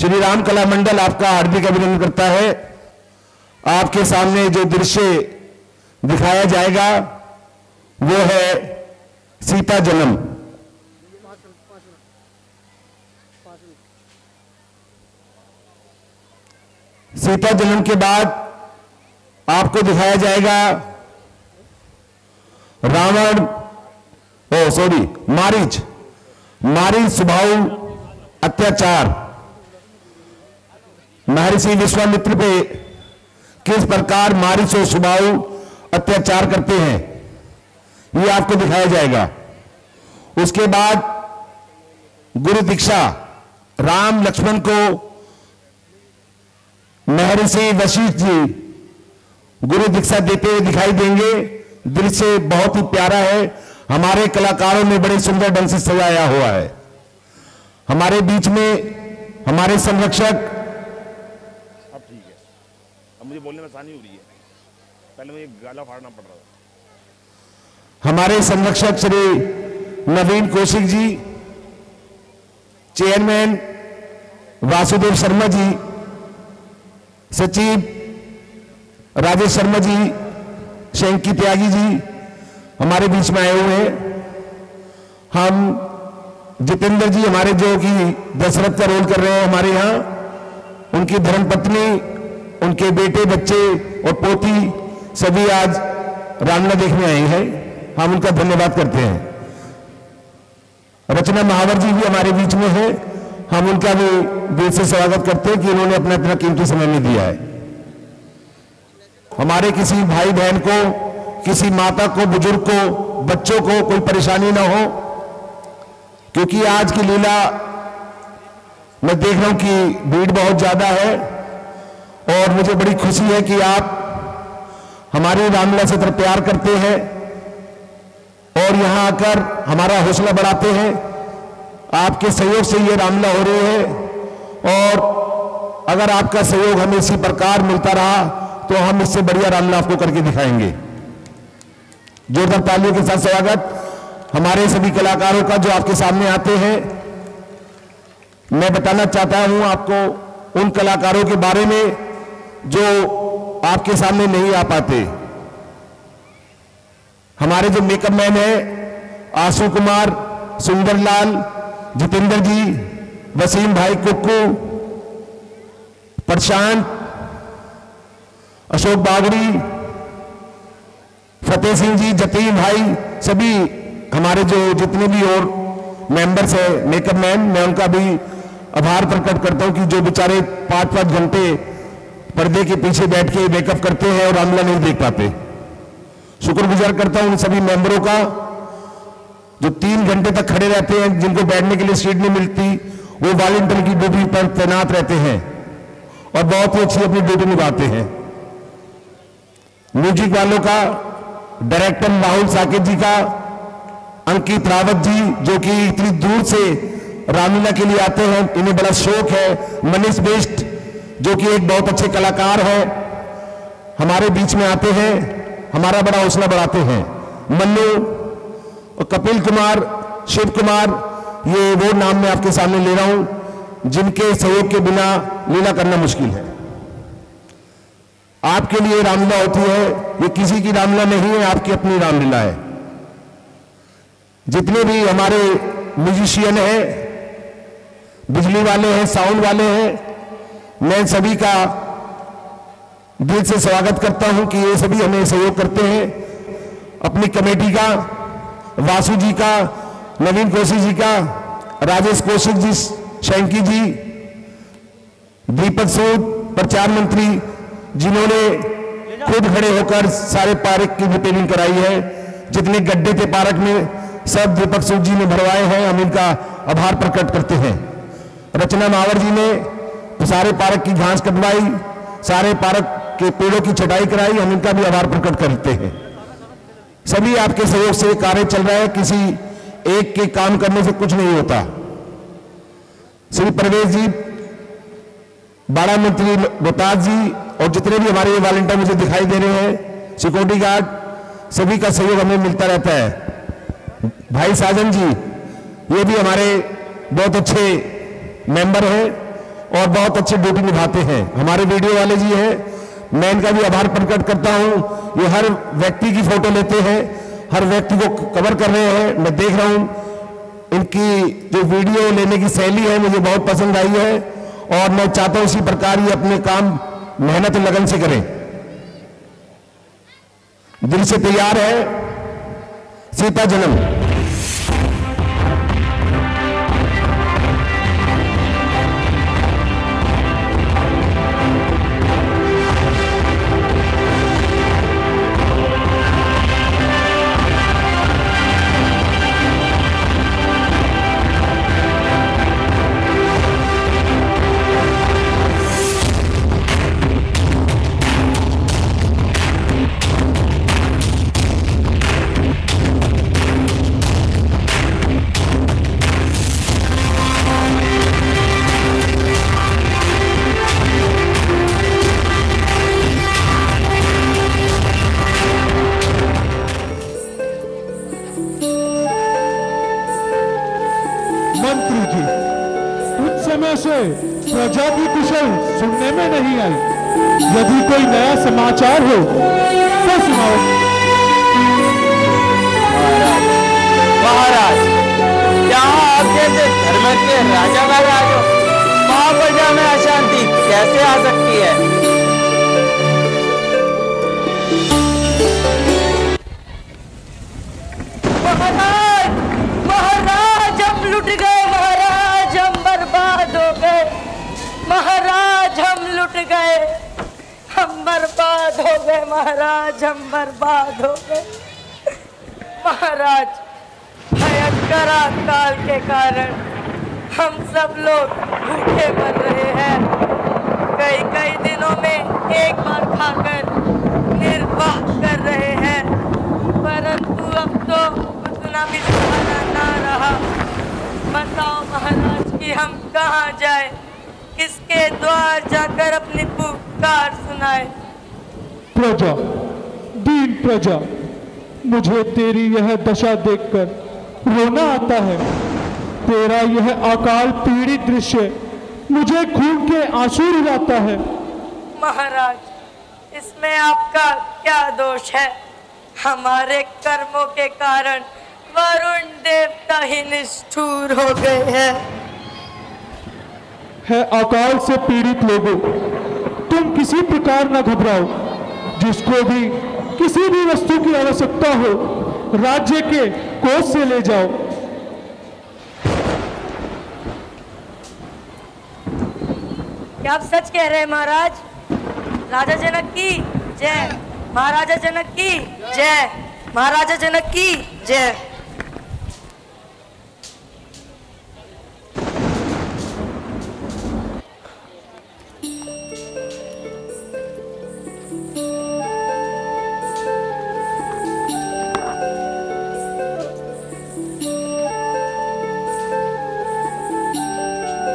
श्री राम कला मंडल आपका हार्दिक अभिनंदन करता है। आपके सामने जो दृश्य दिखाया जाएगा वो है सीता जन्म। सीता जन्म के बाद आपको दिखाया जाएगा मारीच स्वभाव अत्याचार। महर्षि विश्वामित्र पे किस प्रकार मारीच और स्वभाव अत्याचार करते हैं ये आपको दिखाया जाएगा। उसके बाद गुरु दीक्षा, राम लक्ष्मण को महर्षि वशिष्ठ जी गुरु दीक्षा देते हुए दिखाई देंगे। दृश्य बहुत ही प्यारा है। हमारे कलाकारों ने बड़े सुंदर ढंग से सजाया हुआ है। हमारे बीच में हमारे संरक्षक, अब ठीक है, अब मुझे बोलने में आसानी हो रही है, पहले मुझे गाला फाड़ना पड़ रहा था। हमारे संरक्षक श्री नवीन कौशिक जी, चेयरमैन वासुदेव शर्मा जी, सचिव राजेश शर्मा जी, शंकी त्यागी जी हमारे बीच में आए हुए हैं। हम जितेंद्र जी हमारे जो कि दशरथ का रोल कर रहे हैं हमारे यहाँ, उनकी धर्मपत्नी, उनके बेटे, बच्चे और पोती सभी आज रामलीला देखने आए हैं। हम उनका धन्यवाद करते हैं। रचना महावर जी भी हमारे बीच में है। हम उनका भी दिल से स्वागत करते हैं कि उन्होंने अपना इतना कीमती समय में दिया है। हमारे किसी भाई बहन को, किसी माता को, बुजुर्ग को, बच्चों को कोई परेशानी ना हो, क्योंकि आज की लीला मैं देख रहा हूं कि भीड़ बहुत ज्यादा है और मुझे बड़ी खुशी है कि आप हमारी रामलीला से तरफ प्यार करते हैं और यहां आकर हमारा हौसला बढ़ाते हैं। आपके सहयोग से ये रामलीला हो रही है और अगर आपका सहयोग हमें इसी प्रकार मिलता रहा तो हम इससे बढ़िया रामलीला आपको करके दिखाएंगे। जोरदार तालियों के साथ स्वागत हमारे सभी कलाकारों का जो आपके सामने आते हैं। मैं बताना चाहता हूं आपको उन कलाकारों के बारे में जो आपके सामने नहीं आ पाते। हमारे जो मेकअप मैन है, आशु कुमार, सुंदरलाल, जितेंद्र जी, वसीम भाई, कुक्कू, प्रशांत, अशोक बागड़ी, फतेह सिंह जी, जतीन भाई, सभी हमारे जो जितने भी और मेंबर्स हैं मेकअप मैन, मैं उनका भी आभार प्रकट करता हूं कि जो बेचारे 5-5 घंटे पर्दे के पीछे बैठ के मेकअप करते हैं और रामलीला नहीं देख पाते। शुक्रगुजार करता हूं उन सभी मेंबरों का जो 3 घंटे तक खड़े रहते हैं, जिनको बैठने के लिए सीट नहीं मिलती, वो वॉलंटियर की ड्यूटी पर तैनात रहते हैं और बहुत ही अच्छी अपनी ड्यूटी निभाते हैं। म्यूजिक वालों का, डायरेक्टर राहुल साकेत जी का, अंकित रावत जी जो कि इतनी दूर से रामलीला के लिए आते हैं, इन्हें बड़ा शौक है। मनीष बेस्ट जो कि एक बहुत अच्छे कलाकार है, हमारे बीच में आते हैं, हमारा बड़ा हौसला बढ़ाते हैं। मन्नू और कपिल कुमार, शिव कुमार, ये वो नाम मैं आपके सामने ले रहा हूं जिनके सहयोग के बिना लीला करना मुश्किल है। आपके लिए रामलीला होती है, ये किसी की रामलीला नहीं है, आपकी अपनी रामलीला है। जितने भी हमारे म्यूजिशियन हैं, बिजली वाले हैं, साउंड वाले हैं, मैं सभी का दिल से स्वागत करता हूं कि ये सभी हमें सहयोग करते हैं। अपनी कमेटी का, वासु जी का, नवीन कौशिक जी का, राजेश कौशिक जी, शंकी जी, दीपक सूद, प्रचार मंत्री, जिन्होंने खुद खड़े होकर सारे पार्क की रिपेयरिंग कराई है। जितने गड्ढे थे पार्क में सब दीपक सूद जी ने भरवाए हैं, हम इनका आभार प्रकट करते हैं। रचना मावर जी ने सारे पार्क की घास कटवाई, सारे पार्क के पेड़ों की छटाई कराई, हम इनका भी आभार प्रकट करते हैं। सभी आपके सहयोग से कार्य चल रहा है, किसी एक के काम करने से कुछ नहीं होता। श्री प्रवेश जी, बाड़ा मंत्री रोहतास जी और जितने भी हमारे वॉलंटियर मुझे दिखाई दे रहे हैं, सिक्योरिटी गार्ड, सभी का सहयोग हमें मिलता रहता है। भाई साजन जी, ये भी हमारे बहुत अच्छे मेंबर हैं और बहुत अच्छे ड्यूटी निभाते हैं। हमारे वीडियो वाले जी हैं, मैं इनका भी आभार प्रकट करता हूं। ये हर व्यक्ति की फोटो लेते हैं, हर व्यक्ति को कवर कर रहे हैं। मैं देख रहा हूं इनकी जो वीडियो लेने की शैली है मुझे बहुत पसंद आई है और मैं चाहता हूं इसी प्रकार ये अपने काम मेहनत और लगन से करें। दिल से तैयार है सीता जन्म। मंत्री जी, कुछ समय से प्रजा की कुशल सुनने में नहीं आई। यदि कोई नया समाचार हो तो सुनाओ। महाराज, यहाँ आप जैसे धर्म के राजा महाराज हो, महाप्रजा में अशांति कैसे आ सकती है? महाराज, महाराज हम लुट गए, महाराज हम बर्बाद हो गए, महाराज हम लुट गए, हम बर्बाद हो गए, महाराज हम बर्बाद हो गए। महाराज, भयंकर अकाल के कारण हम सब लोग भूखे मर रहे हैं। कई कई दिनों में एक बार खाकर निर्वाह कर रहे हैं, परंतु अब तो उतना भी सहारा ना रहा। बताओ महाराज कि हम कहाँ जाए, किसके द्वार जाकर अपनी पुकार सुनाए? प्रजा, दीन प्रजा, मुझे तेरी यह दशा देखकर रोना आता है। तेरा यह अकाल पीड़ित दृश्य मुझे खून के आंसू रुलाता है। महाराज, इसमें आपका क्या दोष है? हमारे कर्मों के कारण वरुण देवता ही निष्ठुर हो गए हैं। है अकाल से पीड़ित लोगों, तुम किसी प्रकार न घबराओ। जिसको भी किसी भी वस्तु की आवश्यकता हो, राज्य के कोष से ले जाओ। क्या आप सच कह रहे हैं महाराज? राजा जनक की जय, महाराजा जनक की जय, महाराजा जनक की जय।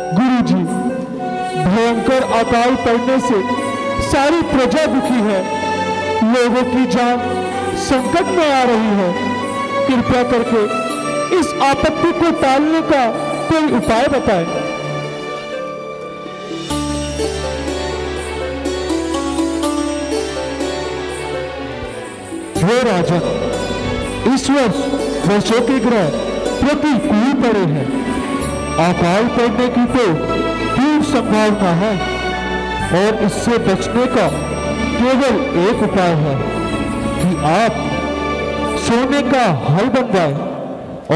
गुरुजी, भयंकर अकाल पड़ने से सारी प्रजा दुखी है। लोगों की जान संकट में आ रही है। कृपया करके इस आपत्ति को टालने का कोई उपाय बताएं। हे राजन, इस वर्ष वर्षों के ग्रह प्रतिकूल पड़े हैं। अकाल पड़ने की तो पूर्ण संभावना है और इससे बचने का केवल एक उपाय है कि आप सोने का हल बन जाए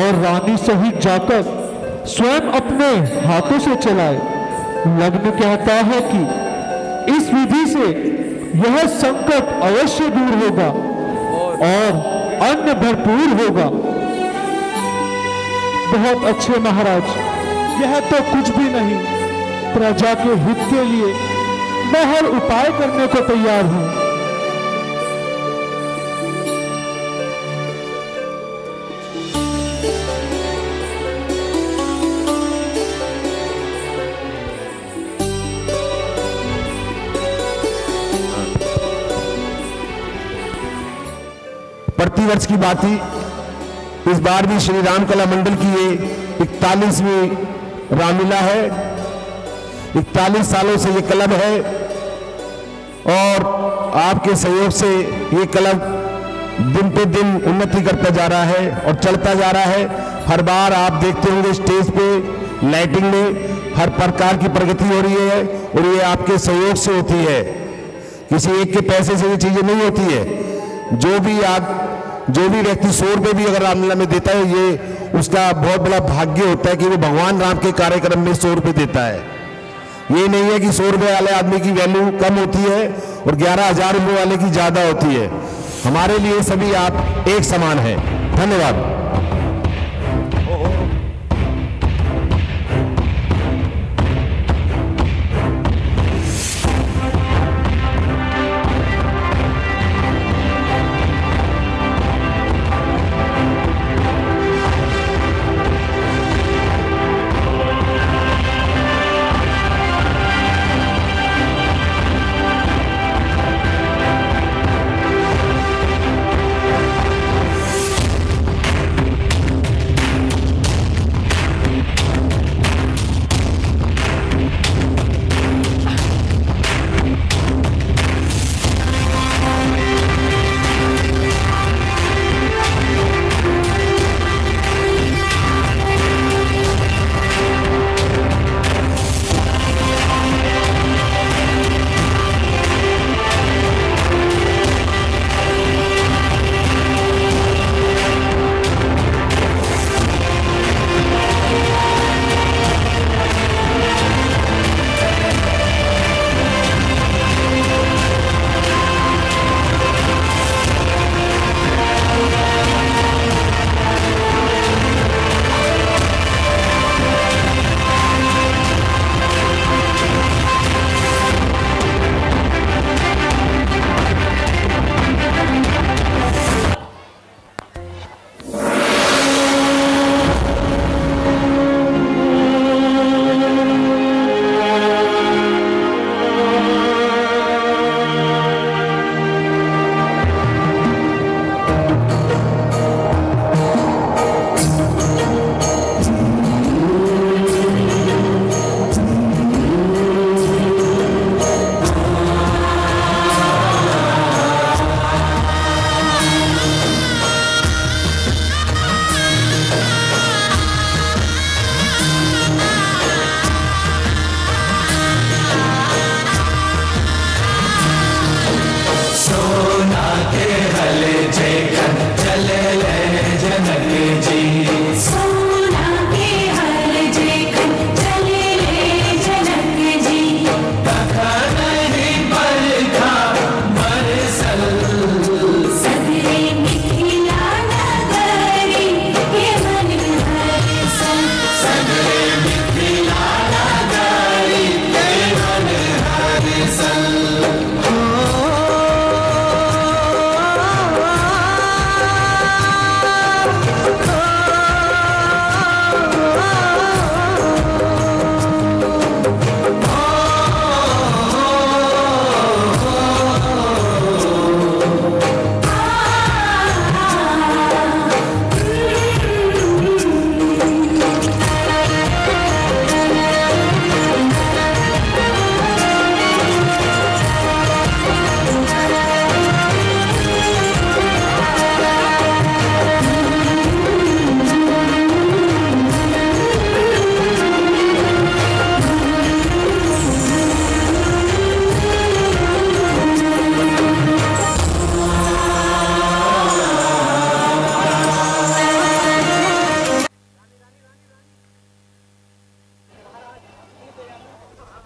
और रानी सहित जाकर स्वयं अपने हाथों से चलाए। लग्न कहता है कि इस विधि से यह संकट अवश्य दूर होगा और अन्न भरपूर होगा। बहुत अच्छे महाराज, यह तो कुछ भी नहीं। प्रजा के हित के लिए मैं हर उपाय करने को तैयार हूं। प्रतिवर्ष की बात ही इस बार भी श्री राम कला मंडल की ये 41वीं रामलीला है। 41 सालों से ये क्लब है और आपके सहयोग से ये क्लब दिन पे दिन उन्नति करता जा रहा है और चलता जा रहा है। हर बार आप देखते होंगे स्टेज पे लाइटिंग में हर प्रकार की प्रगति हो रही है और ये आपके सहयोग से होती है, किसी एक के पैसे से ये चीजें नहीं होती है। जो भी व्यक्ति 100 रुपये भी अगर रामलीला में देता है, ये उसका बहुत बड़ा भाग्य होता है कि वो भगवान राम के कार्यक्रम में 100 रुपये देता है। ये नहीं है कि 100 रुपये वाले आदमी की वैल्यू कम होती है और 11,000 रुपये वाले की ज्यादा होती है। हमारे लिए सभी आप एक समान हैं। धन्यवाद।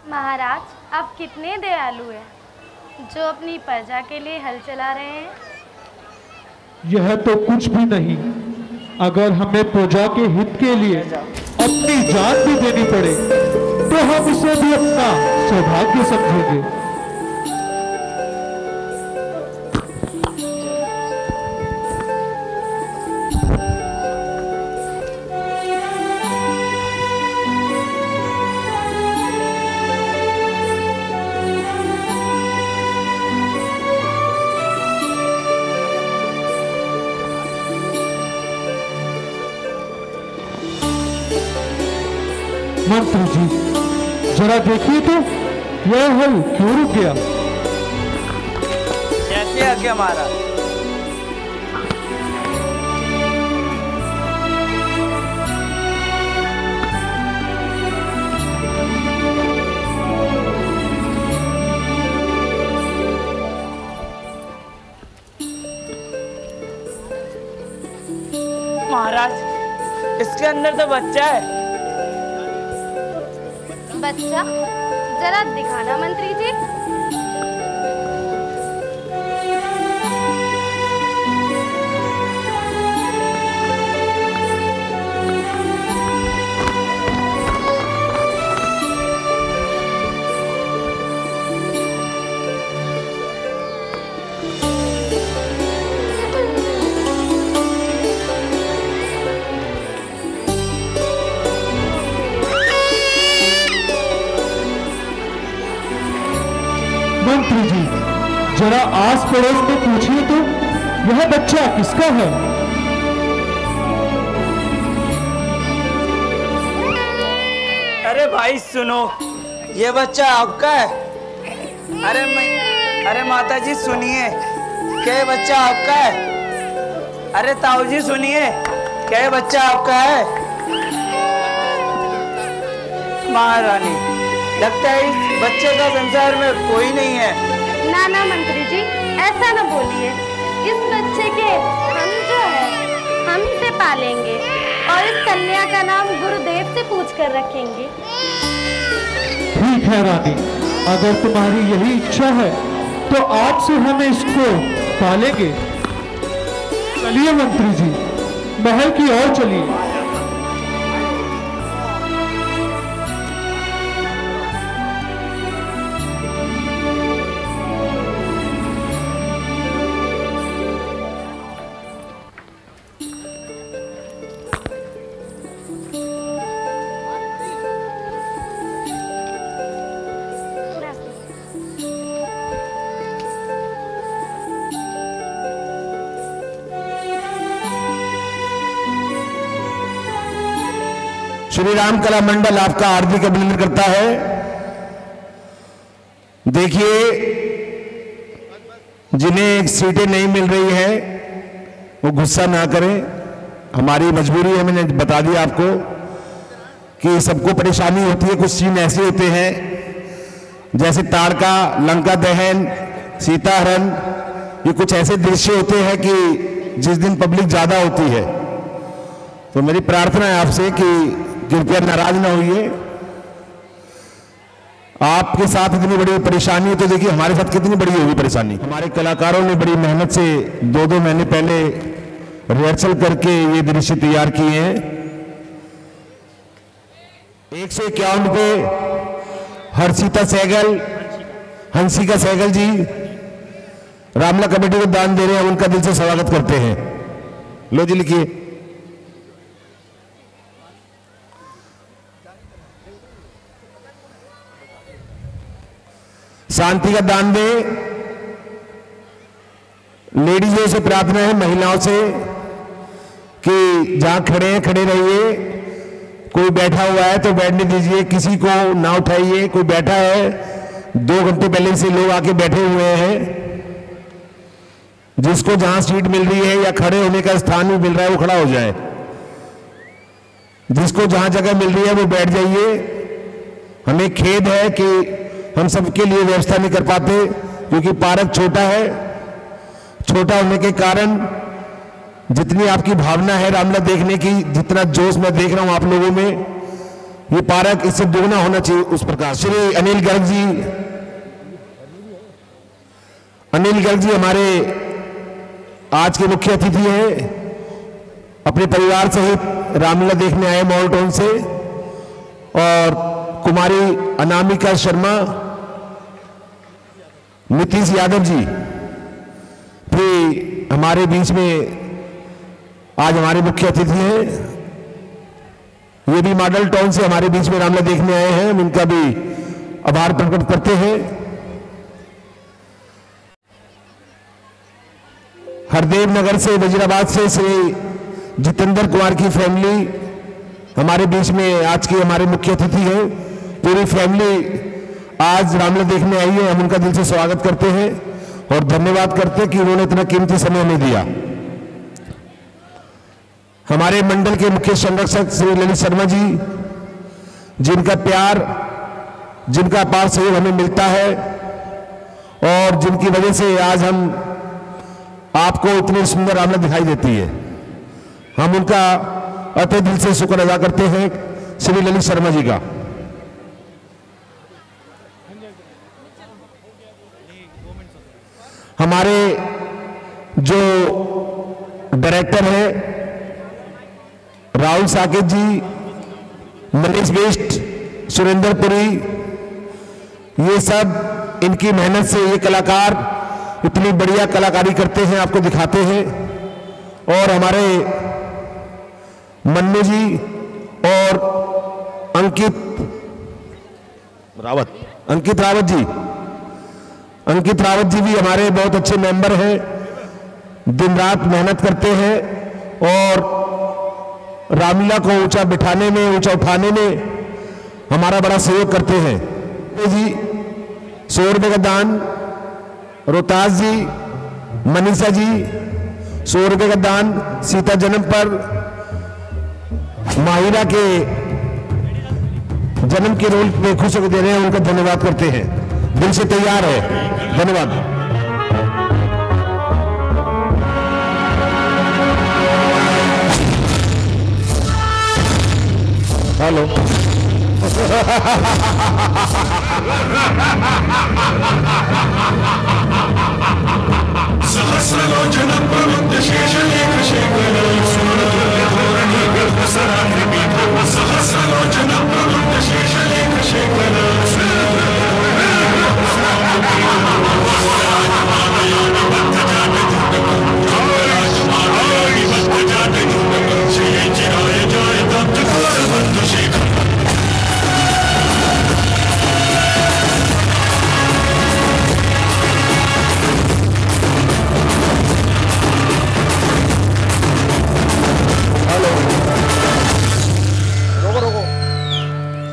महाराज, आप कितने दयालु हैं जो अपनी प्रजा के लिए हल चला रहे हैं। यह तो कुछ भी नहीं, अगर हमें प्रजा के हित के लिए अपनी जान भी देनी पड़े तो हम इसे भी अपना सौभाग्य समझेंगे। मंत्री जी, जरा देखिए तो यह हल क्यों रुक गया। कैसे आज्ञा महाराज। महाराज इसके अंदर तो बच्चा है। बच्चा जरा दिखाना मंत्री जी। मंत्री जी जरा आस पड़ोस में पूछिए तो यह बच्चा किसका है। अरे भाई सुनो, ये बच्चा आपका है। अरे माता जी सुनिए, क्या ये बच्चा आपका है। अरे ताऊ जी सुनिए, क्या ये बच्चा आपका है। महारानी लगता है इस बच्चे का संसार में कोई नहीं है। ना ना मंत्री जी ऐसा ना बोलिए। इस बच्चे के हम जो है हम इसे पालेंगे और इस कन्या का नाम गुरुदेव से पूछकर रखेंगे। ठीक है रानी, अगर तुम्हारी यही इच्छा है तो आज से हम इसको पालेंगे। चलिए मंत्री जी महल की ओर चलिए। श्री राम कला मंडल आपका हार्दिक अभिनंदन करता है। देखिए जिन्हें सीटें नहीं मिल रही है वो गुस्सा ना करें, हमारी मजबूरी है। मैंने बता दिया आपको कि सबको परेशानी होती है। कुछ सीन ऐसे होते हैं जैसे ताड़का, लंका दहन, सीताहरण, ये कुछ ऐसे दृश्य होते हैं कि जिस दिन पब्लिक ज्यादा होती है। तो मेरी प्रार्थना है आपसे कि कृपया नाराज ना होइए। आपके साथ इतनी बड़ी परेशानी है तो देखिए हमारे साथ कितनी बड़ी होगी परेशानी। हमारे कलाकारों ने बड़ी मेहनत से 2-2 महीने पहले रिहर्सल करके ये दृश्य तैयार किए हैं। 151 पे हर्षिता सहगल, हंसिका सहगल जी रामला कमेटी को दान दे रहे हैं, उनका दिल से स्वागत करते हैं। लो जी लिखिए। शांति का दान दे। लेडीजों से प्रार्थना है, महिलाओं से, कि जहां खड़े हैं खड़े रहिए। कोई बैठा हुआ है तो बैठने दीजिए, किसी को ना उठाइए। कोई बैठा है, 2 घंटे पहले से लोग आके बैठे हुए हैं। जिसको जहां सीट मिल रही है या खड़े होने का स्थान भी मिल रहा है वो खड़ा हो जाए। जिसको जहां जगह मिल रही है वो बैठ जाइए। हमें खेद है कि हम सबके लिए व्यवस्था नहीं कर पाते क्योंकि पार्क छोटा है। छोटा होने के कारण जितनी आपकी भावना है रामला देखने की, जितना जोश मैं देख रहा हूं आप लोगों में, ये पार्क इससे दोगुना होना चाहिए उस प्रकार। श्री अनिल गर्ग जी, अनिल गर्ग जी हमारे आज के मुख्य अतिथि हैं। अपने परिवार सहित रामलीला देखने आए मॉल टाउन से। और कुमारी अनामिका शर्मा, नीतीश यादव जी भी हमारे बीच में आज हमारे मुख्य अतिथि हैं। ये भी मॉडल टाउन से हमारे बीच में रामलीला देखने आए हैं, हम इनका भी आभार प्रकट करते हैं। हरदेव नगर से, वजीराबाद से श्री जितेंद्र कुमार की फैमिली हमारे बीच में आज के हमारे मुख्य अतिथि हैं। पूरी फैमिली आज रामलीला देखने आई है, हम उनका दिल से स्वागत करते हैं और धन्यवाद करते हैं कि उन्होंने इतना कीमती समय हमें दिया। हमारे मंडल के मुख्य संरक्षक श्री ललित शर्मा जी, जिनका प्यार, जिनका अपार सहयोग हमें मिलता है और जिनकी वजह से आज हम आपको इतनी सुंदर रामलीला दिखाई देती है, हम उनका अतः दिल से शुक्र अदा करते हैं श्री ललित शर्मा जी का। हमारे जो डायरेक्टर हैं राहुल साकेत जी, मनीष बिष्ट, सुरेंद्र पुरी, ये सब इनकी मेहनत से ये कलाकार इतनी बढ़िया कलाकारी करते हैं, आपको दिखाते हैं। और हमारे मन्नू जी और अंकित रावत जी भी हमारे बहुत अच्छे मेंबर हैं, दिन रात मेहनत करते हैं और रामलीला को ऊंचा बिठाने में, ऊंचा उठाने में हमारा बड़ा सहयोग करते हैं। जी 100 रुपये का दान, रोहतास जी, मनीषा जी 100 रुपये का दान, सीता जन्म पर माहिरा के जन्म के रोल में खुश होकर दे रहे हैं, उनका धन्यवाद करते हैं, दिल से तैयार है। धन्यवाद। हेलो सहस्रलोचन प्रवृत्त शेषलेख शेखर सहस्रलोचन प्रवृत्त शेषलेख शेखर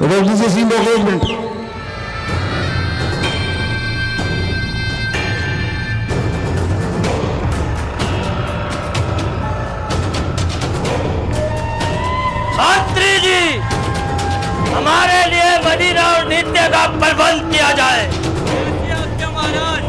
रोक दीजिए सीन, रोक 1 मिनट। शास्त्री जी, हमारे लिए मदीना और नित्य का प्रबंध किया जाए। महाराज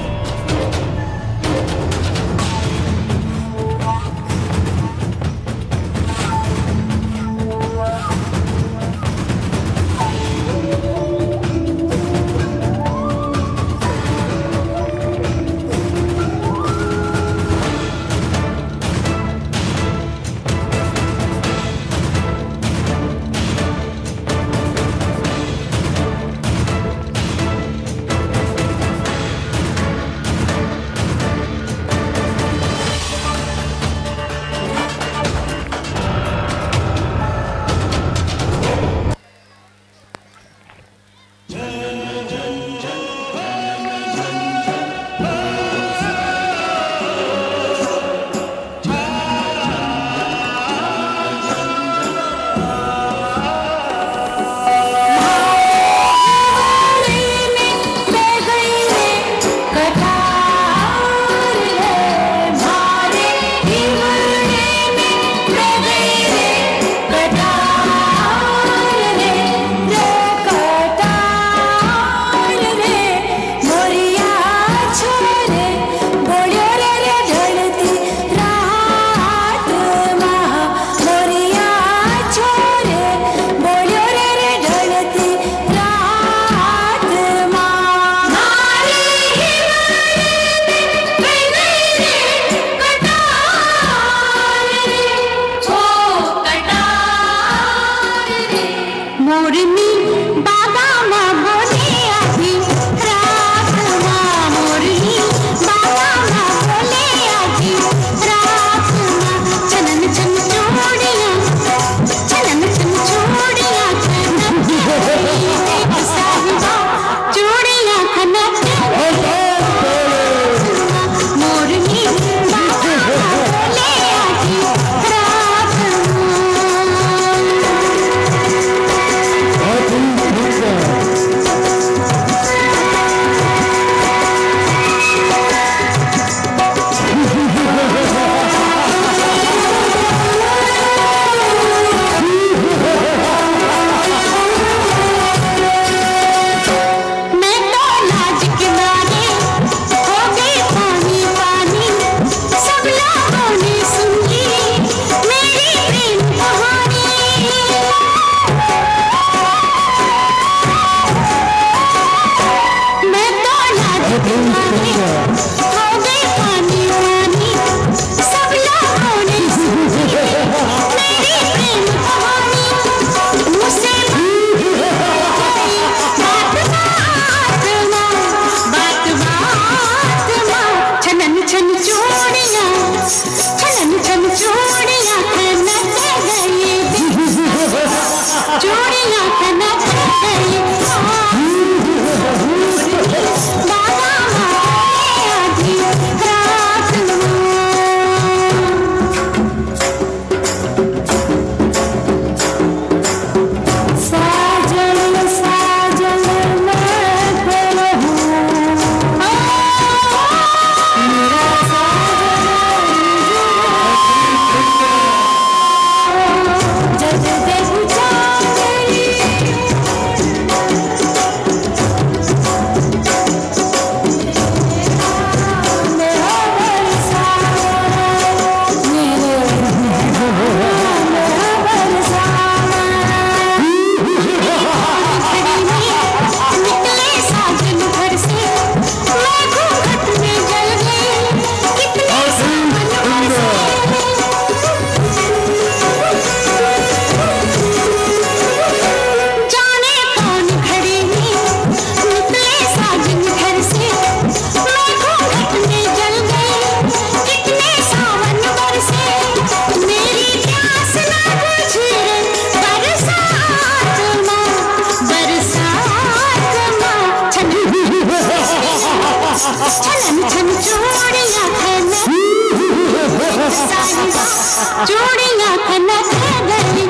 चूड़ियां खनक गई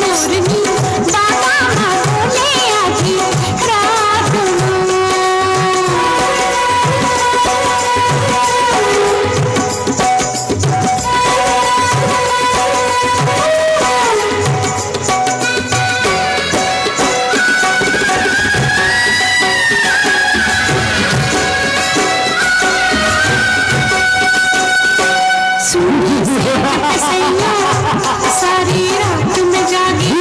मोरनी बाबा बोले आजी रात सारी रात में जागी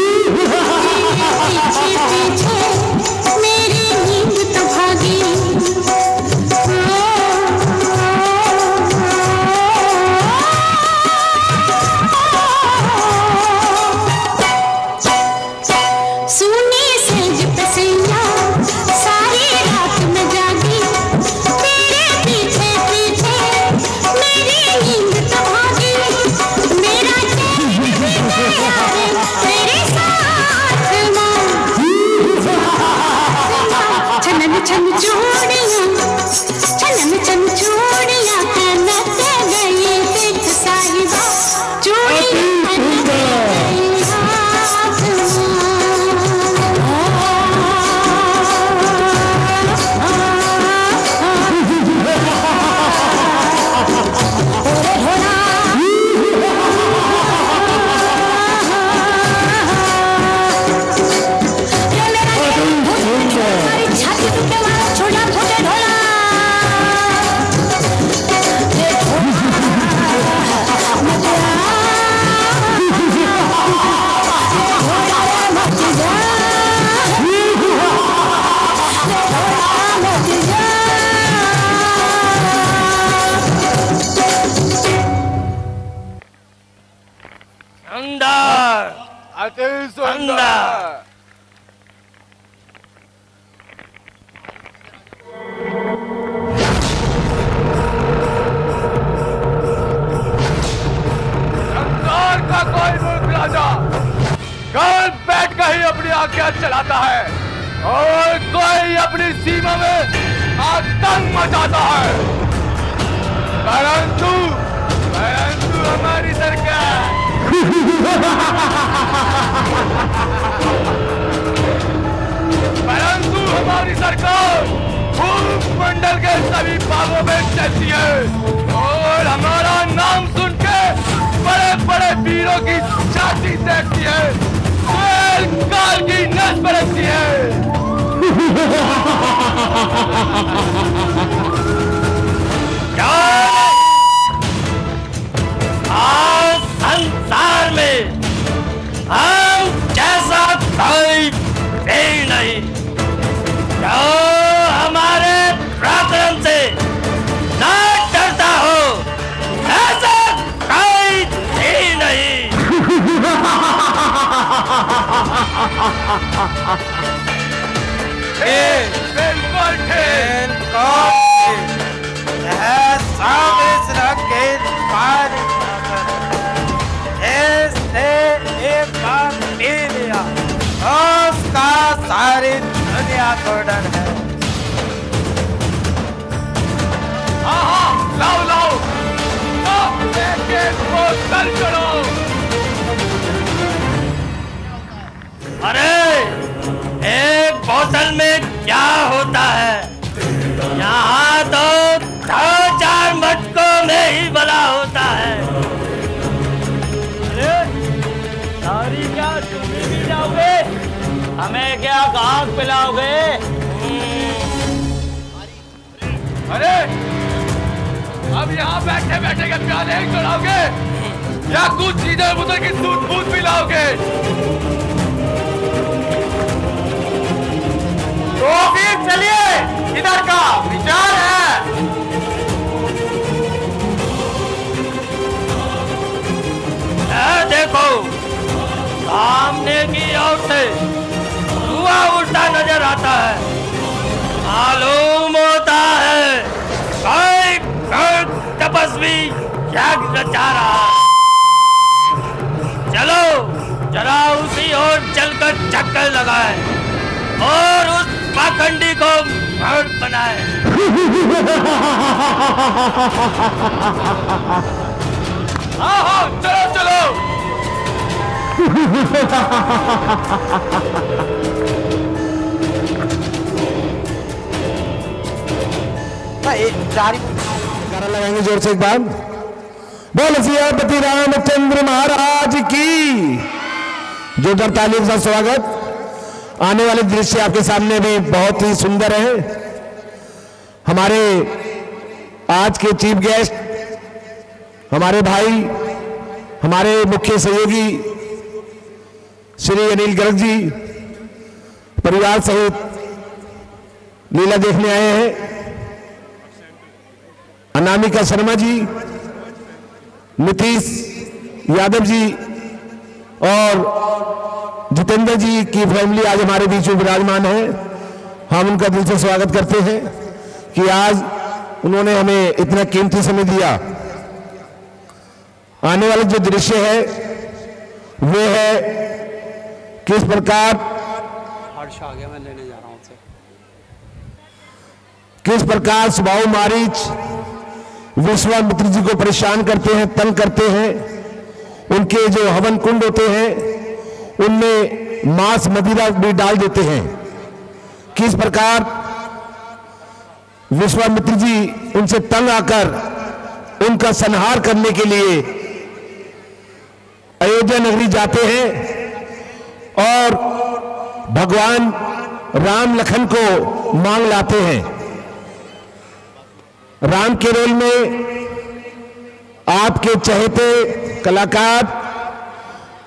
पीछे पीछे मेरी नींद तो भागी सुनी सेज पे सैया सारी रात में जागी तेरे पीछे पीछे मेरी नींद तो भागी मेरा तेरे साथ छनन छन चूड़ियां छनन छन चूड़ियां खनक गई देख साहिबा चूड़ियां खनक गई हाथ चलाता है और कोई अपनी सीमा में आतंक मचाता है परंतु हमारी सरकार भूमंडल के सभी भागों में चलती है और हमारा नाम सुन के बड़े बड़े वीरों की छाती देखती है काल की नस बरसती है क्या आज संसार में हम जैसा कोई नहीं क्या हमारे बिल्कुल ठीक। सारी दुनिया को डर है। हाँ, लाओ एक बोतल चलो। अरे एक बोतल में क्या होता है? यहाँ तो 2-4 मटकों में ही भला होता है। अरे सारी क्या तुम भी जाओगे? हमें क्या घास पिलाओगे? अरे अब यहाँ बैठे बैठे के प्याले ही चढ़ाओगे या कुछ चीजें उधर की दूध फूट पिलाओगे? तो फिर चलिए, इधर का विचार है। देखो सामने की ओर से धुआं उड़ता नजर आता है। मालूम होता है कोई तपस्वी यज्ञ रचा रहा है। चलो जरा उसी ओर चलकर चक्कर लगाए और उस पाखंडी को मर्द बनाए। हाँ चलो चलो। नारा लगाएंगे जोर से एक बार। बोल सियापति रामचंद्र महाराज की। जोरदार तालियों के साथ स्वागत। आने वाले दृश्य आपके सामने भी बहुत ही सुंदर है। हमारे आज के चीफ गेस्ट, हमारे भाई, हमारे मुख्य सहयोगी श्री अनिल गर्ग जी परिवार सहित लीला देखने आए हैं। अनामिका शर्मा जी, नीतीश यादव जी और जितेंद्र जी की फैमिली आज हमारे बीच में विराजमान है। हम उनका दिल से स्वागत करते हैं कि आज उन्होंने हमें इतना कीमती समय दिया। आने वाले जो दृश्य है वो है किस प्रकार हर्ष आ गया, मैं लेने जा रहा हूँ उसे। किस प्रकार स्वभाव मारीच विश्वामित्र जी को परेशान करते हैं, तंग करते हैं। उनके जो हवन कुंड होते हैं उनमें मांस मदिरा भी डाल देते हैं। किस प्रकार विश्वामित्र जी उनसे तंग आकर उनका संहार करने के लिए अयोध्या नगरी जाते हैं और भगवान राम लखन को मांग लाते हैं। राम के रोल में आपके चहेते कलाकार,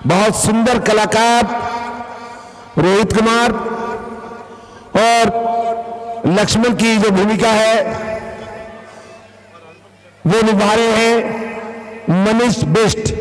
बहुत सुंदर कलाकार रोहित कुमार और लक्ष्मण की जो भूमिका है वो निभा रहे हैं मनीष बिष्ट।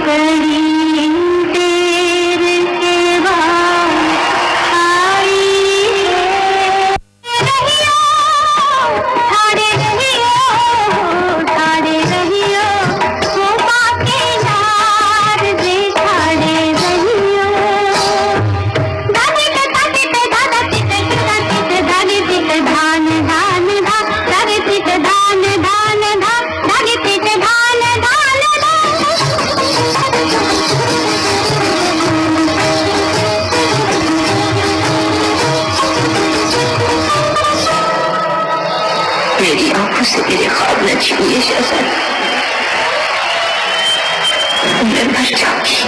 गरीब तेरे के बाद मेरे ख्वाब न छीनिए शहजादा, मैं मर जाऊंगी।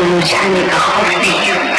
मुरझाने का खौफ नहीं होता।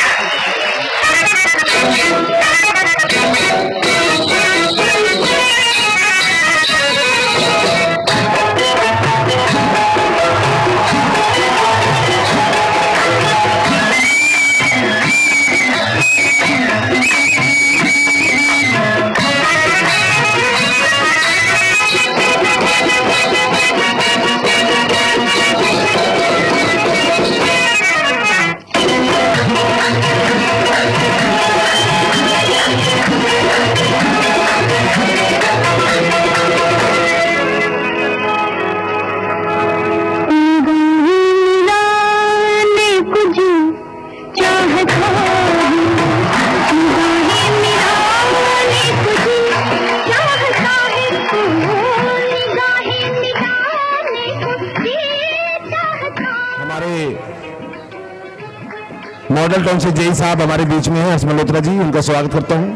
मॉडल टाउन से जय साहब हमारे बीच में हैं, हर्ष मल्होत्रा जी, उनका स्वागत करता हूं।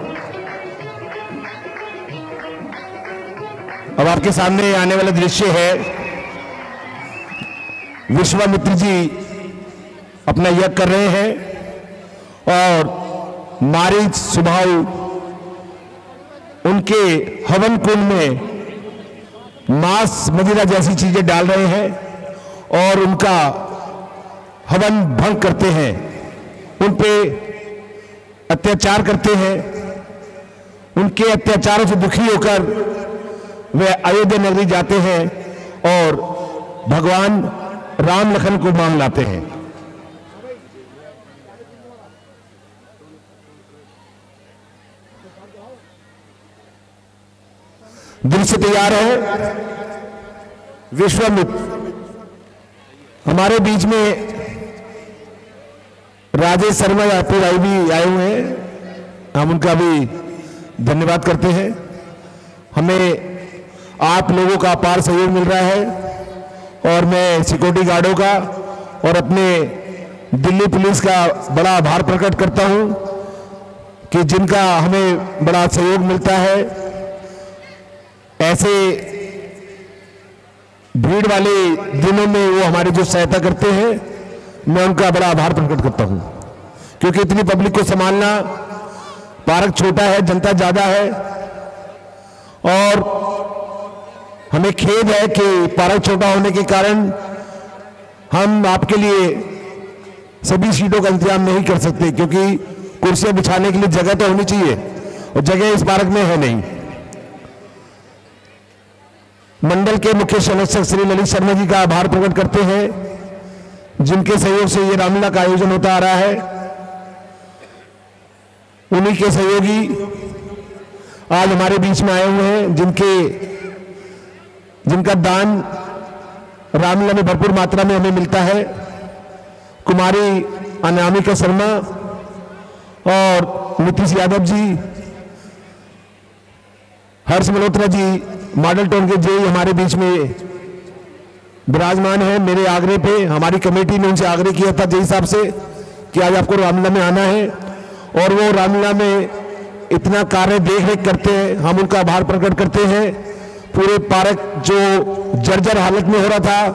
अब आपके सामने आने वाला दृश्य है, विश्वामित्र जी अपना यज्ञ कर रहे हैं और मारीच सुबाहु उनके हवन कुंड में मांस मदिरा जैसी चीजें डाल रहे हैं और उनका हवन भंग करते हैं, उन पे अत्याचार करते हैं। उनके अत्याचारों से दुखी होकर वे अयोध्या नगरी जाते हैं और भगवान राम लखन को मांग लाते हैं। दृश्य तैयार है। विश्वामित्र हमारे बीच में राजेश शर्मा यादव भाई भी आए हुए हैं, हम उनका भी धन्यवाद करते हैं। हमें आप लोगों का अपार सहयोग मिल रहा है और मैं सिक्योरिटी गार्डों का और अपने दिल्ली पुलिस का बड़ा आभार प्रकट करता हूं कि जिनका हमें बड़ा सहयोग मिलता है। ऐसे भीड़ वाले दिनों में वो हमारी जो सहायता करते हैं, मैं उनका बड़ा आभार प्रकट करता हूं, क्योंकि इतनी पब्लिक को संभालना, पार्क छोटा है, जनता ज्यादा है और हमें खेद है कि पार्क छोटा होने के कारण हम आपके लिए सभी सीटों का इंतजाम नहीं कर सकते, क्योंकि कुर्सियां बिछाने के लिए जगह तो होनी चाहिए और जगह इस पार्क में है नहीं। मंडल के मुख्य संरक्षक श्री ललित शर्मा जी का आभार प्रकट करते हैं, जिनके सहयोग से ये रामलीला का आयोजन होता आ रहा है। उन्हीं के सहयोगी आज हमारे बीच में आए हुए हैं, जिनका दान रामलीला में भरपूर मात्रा में हमें मिलता है। कुमारी अनामिका शर्मा और नीतीश यादव जी, हर्ष मल्होत्रा जी मॉडल टाउन के जेई हमारे बीच में विराजमान है। मेरे आग्रह पे हमारी कमेटी ने उनसे आग्रह किया था जेई साहब से कि आज आपको रामलीला में आना है, और वो रामलीला में इतना कार्य देख रेख करते हैं, हम उनका आभार प्रकट करते हैं। पूरे पार्क जो जर्जर हालत में हो रहा था,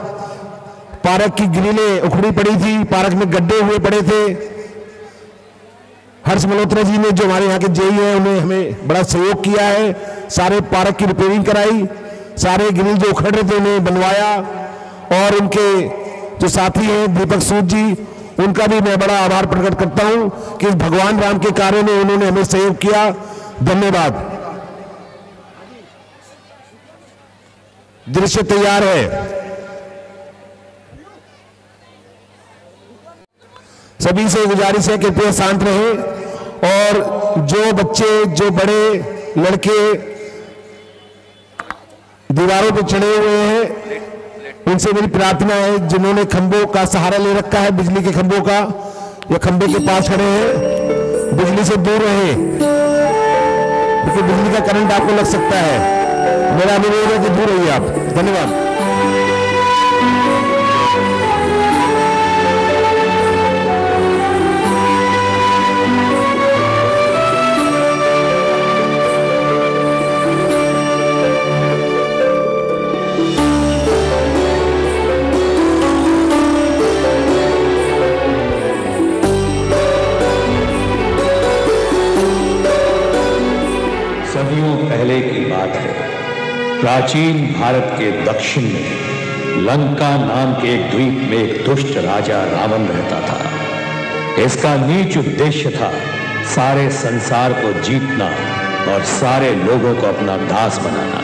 पार्क की ग्रिलें उखड़ी पड़ी थी, पार्क में गड्ढे हुए पड़े थे, हर्ष मल्होत्रा जी ने जो हमारे यहाँ के जेई हैं उन्हें हमें बड़ा सहयोग किया है। सारे पार्क की रिपेयरिंग कराई, सारे ग्रिल जो उखड़ रहे थे उन्हें बनवाया, और उनके जो साथी हैं दीपक सूद जी, उनका भी मैं बड़ा आभार प्रकट करता हूं कि भगवान राम के कार्य में उन्होंने हमें सहयोग किया। धन्यवाद। दृश्य तैयार है। सभी से गुजारिश है कि कृपया शांत रहें और जो बच्चे, जो बड़े लड़के दीवारों पर चढ़े हुए हैं, उनसे मेरी प्रार्थना है, जिन्होंने खंभों का सहारा ले रखा है, बिजली के खंभों का, या खंभे के पास खड़े हैं, बिजली से दूर रहें, क्योंकि बिजली का करंट आपको लग सकता है। मेरा अनुरोध है कि दूर रहिए आप। धन्यवाद। सदियों पहले की बात है। प्राचीन भारत के दक्षिण में लंका नाम के एक द्वीप में एक दुष्ट राजा रावण रहता था। इसका नीच उद्देश्य था सारे संसार को जीतना और सारे लोगों को अपना दास बनाना।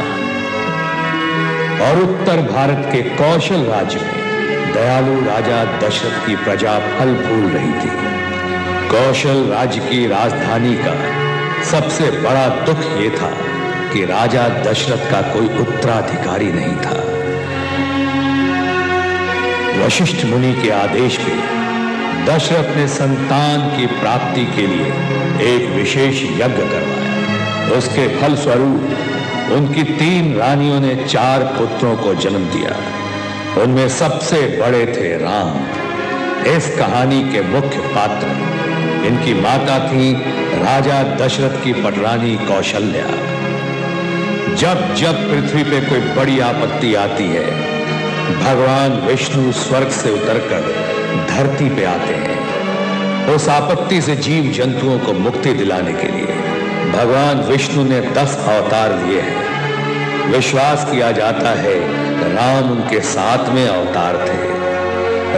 और उत्तर भारत के कौशल राज्य में दयालु राजा दशरथ की प्रजा फल फूल रही थी। कौशल राज्य की राजधानी का सबसे बड़ा दुख यह था कि राजा दशरथ का कोई उत्तराधिकारी नहीं था। वशिष्ठ मुनि के आदेश पे दशरथ ने संतान की प्राप्ति के लिए एक विशेष यज्ञ करवाया। उसके फलस्वरूप उनकी 3 रानियों ने 4 पुत्रों को जन्म दिया। उनमें सबसे बड़े थे राम। इस कहानी के मुख्य पात्र इनकी माता थी राजा दशरथ की पटरानी कौशल्या। जब जब पृथ्वी पे कोई बड़ी आपत्ति आती है, भगवान विष्णु स्वर्ग से उतरकर धरती पे आते हैं। उस आपत्ति से जीव जंतुओं को मुक्ति दिलाने के लिए भगवान विष्णु ने 10 अवतार लिए हैं। विश्वास किया जाता है राम उनके 7वें अवतार थे।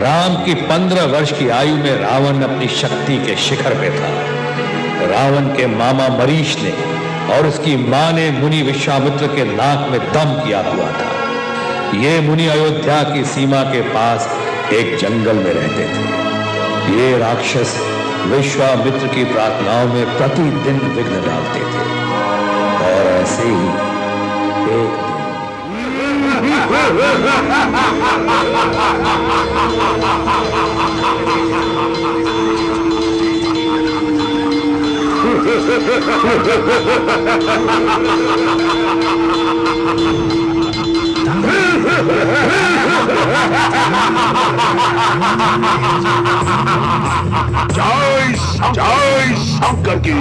राम की 15 वर्ष की आयु में रावण अपनी शक्ति के शिखर पे था। रावण के मामा मरीश ने और उसकी मां ने मुनि विश्वामित्र के नाक में दम किया हुआ था। ये मुनि अयोध्या की सीमा के पास एक जंगल में रहते थे। ये राक्षस विश्वामित्र की प्रार्थनाओं में प्रतिदिन विघ्न डालते थे। और ऐसे ही एक जय शंकर की।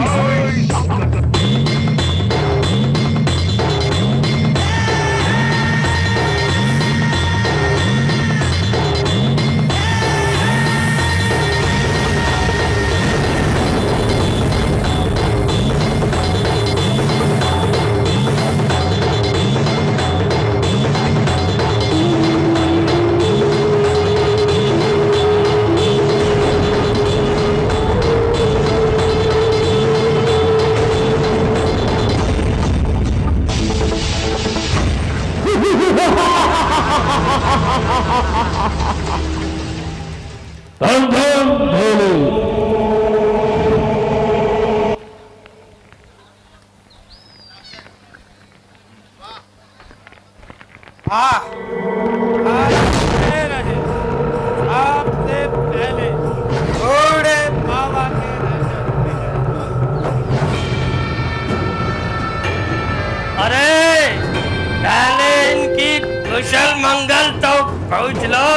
कुशल मंगल तो पहुंच लो।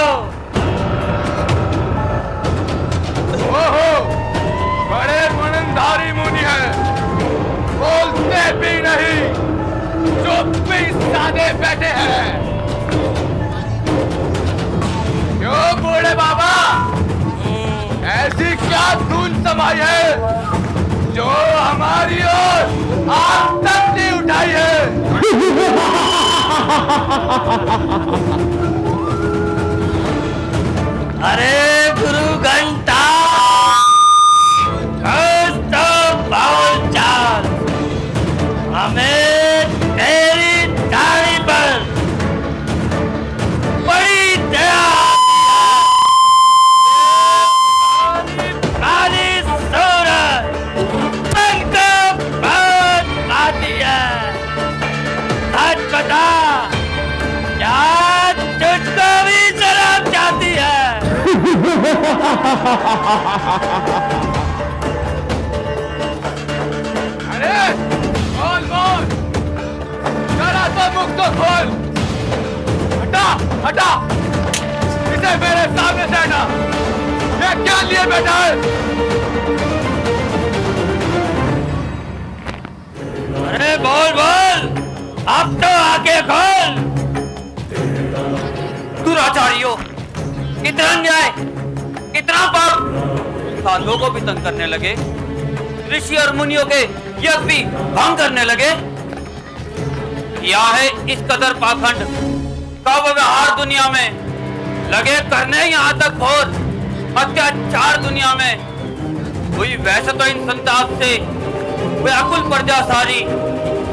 ओहो, बड़े मननधारी मुनि हैं, बोलते भी नहीं, चुप भी साधे बैठे हैं। क्यों बूढ़े बाबा, ऐसी क्या धूल समाई है जो हमारी ओर आज तक नहीं उठाई है? अरे गुरु घंटा, तो बाउल चाल, हमें तेरी दाढ़ी पर बड़ी दया काली सूरज बनकर बहुत आती है। सच बता, क्या तुझको भी शराब चाहती है? अरे बोल बोल, जरा तो मुख तो खोल। हटा हटा, इसे मेरे सामने से हटा। ये क्या लिए बैठा है? अरे बोल बोल, अब तो आके खोल। दुराचारियों, कितना अन्याय, कितना पाप, साधुओं को भी तंग करने लगे, ऋषि और मुनियों के यज्ञ भी भंग करने लगे। क्या है इस कदर पाखंड का व्यवहार दुनिया में लगे करने, यहाँ तक और अत्याचार दुनिया में हुई। वैसे तो इन संताप से व्याकुल प्रजा सारी,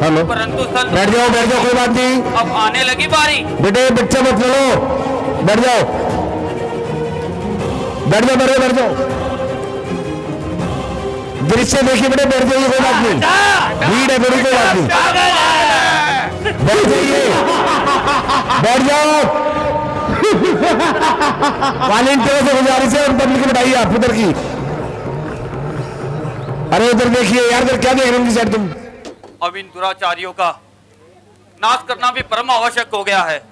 हेलो, परंतु बैठ जाओ कोई बात नहीं। अब आने लगी बारी। बेटे बच्चे मत लो, बैठ जाओ बैठ जाओ। दृश्य देखिए बेटे, बैठ जाइए, कोई बात नहीं, भीड़ है बड़ी, कोई बात नहीं, बैठ जाइए, बैठ जाओ। वॉलंटियरों से गुजारिश है, उन पब्लिक बैठाइए आप उधर की। अरे उधर देखिए यार, क्या देख रहे हैं तुम? अब इन दुराचारियों का नाश करना भी परम आवश्यक हो गया है।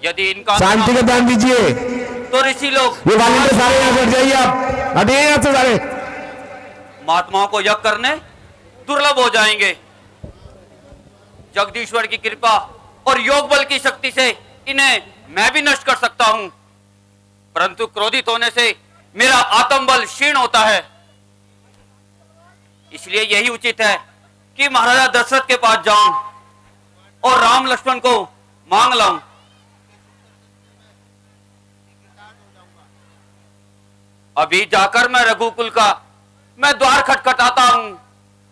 यदि इनका शांति का दान दीजिए तो ऋषि लोग, ये वाले सारे यहाँ बैठ जाइए, आप हटिए यहाँ से सारे। महात्माओं को यज्ञ करने दुर्लभ हो जाएंगे। जगदीश्वर की कृपा और योग बल की शक्ति से इन्हें मैं भी नष्ट कर सकता हूं, परंतु क्रोधित होने से मेरा आत्मबल क्षीण होता है। इसलिए यही उचित है कि महाराजा दशरथ के पास जाऊं और राम लक्ष्मण को मांग लाऊं। अभी जाकर मैं रघुकुल का मैं द्वार खटखटाता हूं।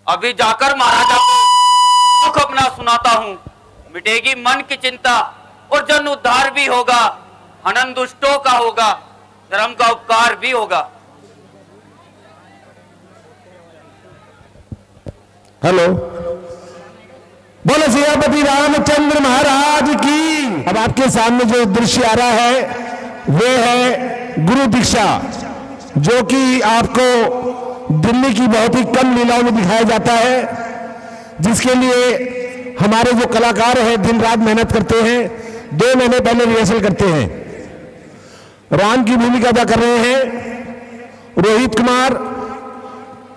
अभी जाकर महाराजा को दुख अपना सुनाता हूं। मिटेगी मन की चिंता और जन उद्धार भी होगा, हनन दुष्टों का होगा, धर्म का उपकार भी होगा। हेलो, बोलो सियापति रामचंद्र महाराज की। अब आपके सामने जो दृश्य आ रहा है वे है गुरु दीक्षा, जो कि आपको दिल्ली की बहुत ही कम लीलाओं में दिखाया जाता है, जिसके लिए हमारे जो कलाकार हैं दिन रात मेहनत करते हैं। 2 महीने पहले रिहर्सल करते हैं। राम की भूमिका अदा कर रहे हैं रोहित कुमार,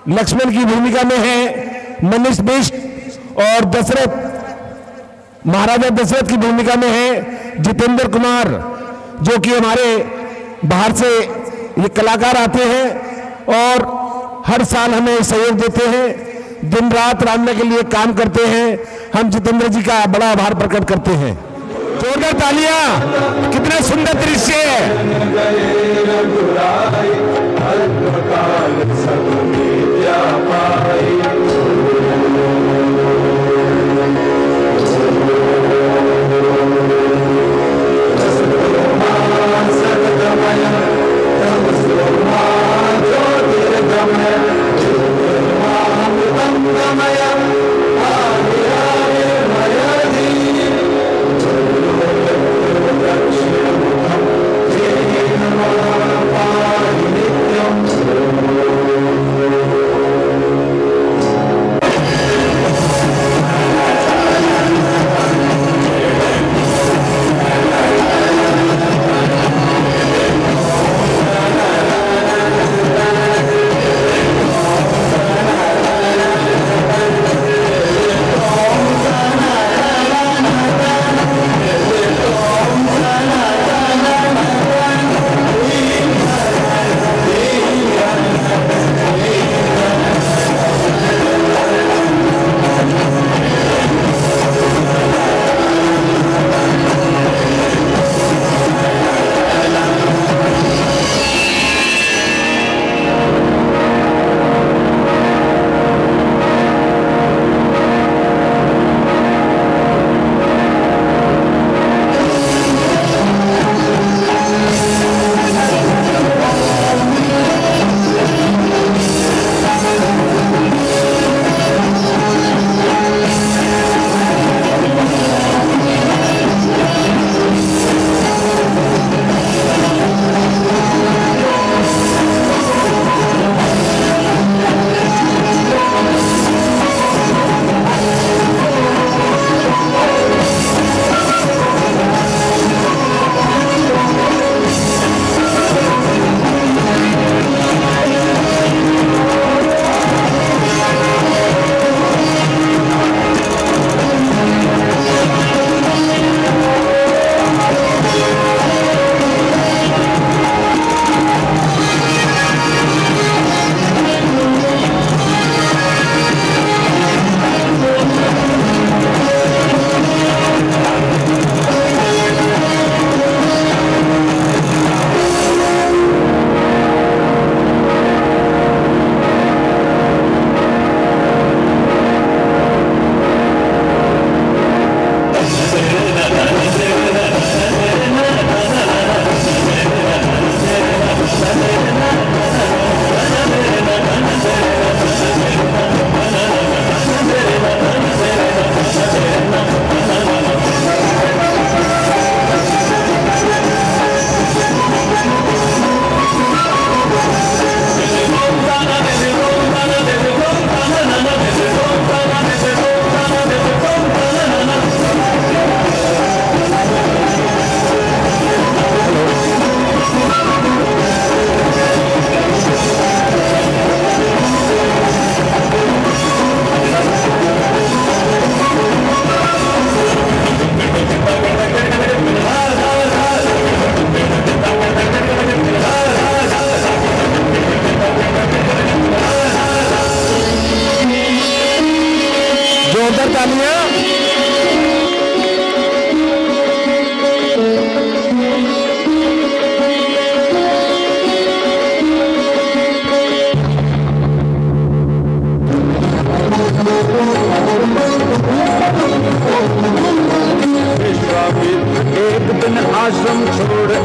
लक्ष्मण की भूमिका में है मनीष बिष्ट, और दशरथ, महाराजा दशरथ की भूमिका में है जितेंद्र कुमार, जो कि हमारे बाहर से ये कलाकार आते हैं और हर साल हमें सहयोग देते हैं, दिन रात रामलला के लिए काम करते हैं। हम जितेंद्र जी का बड़ा आभार प्रकट करते हैं। जोरदार तालियां, कितना सुंदर दृश्य है।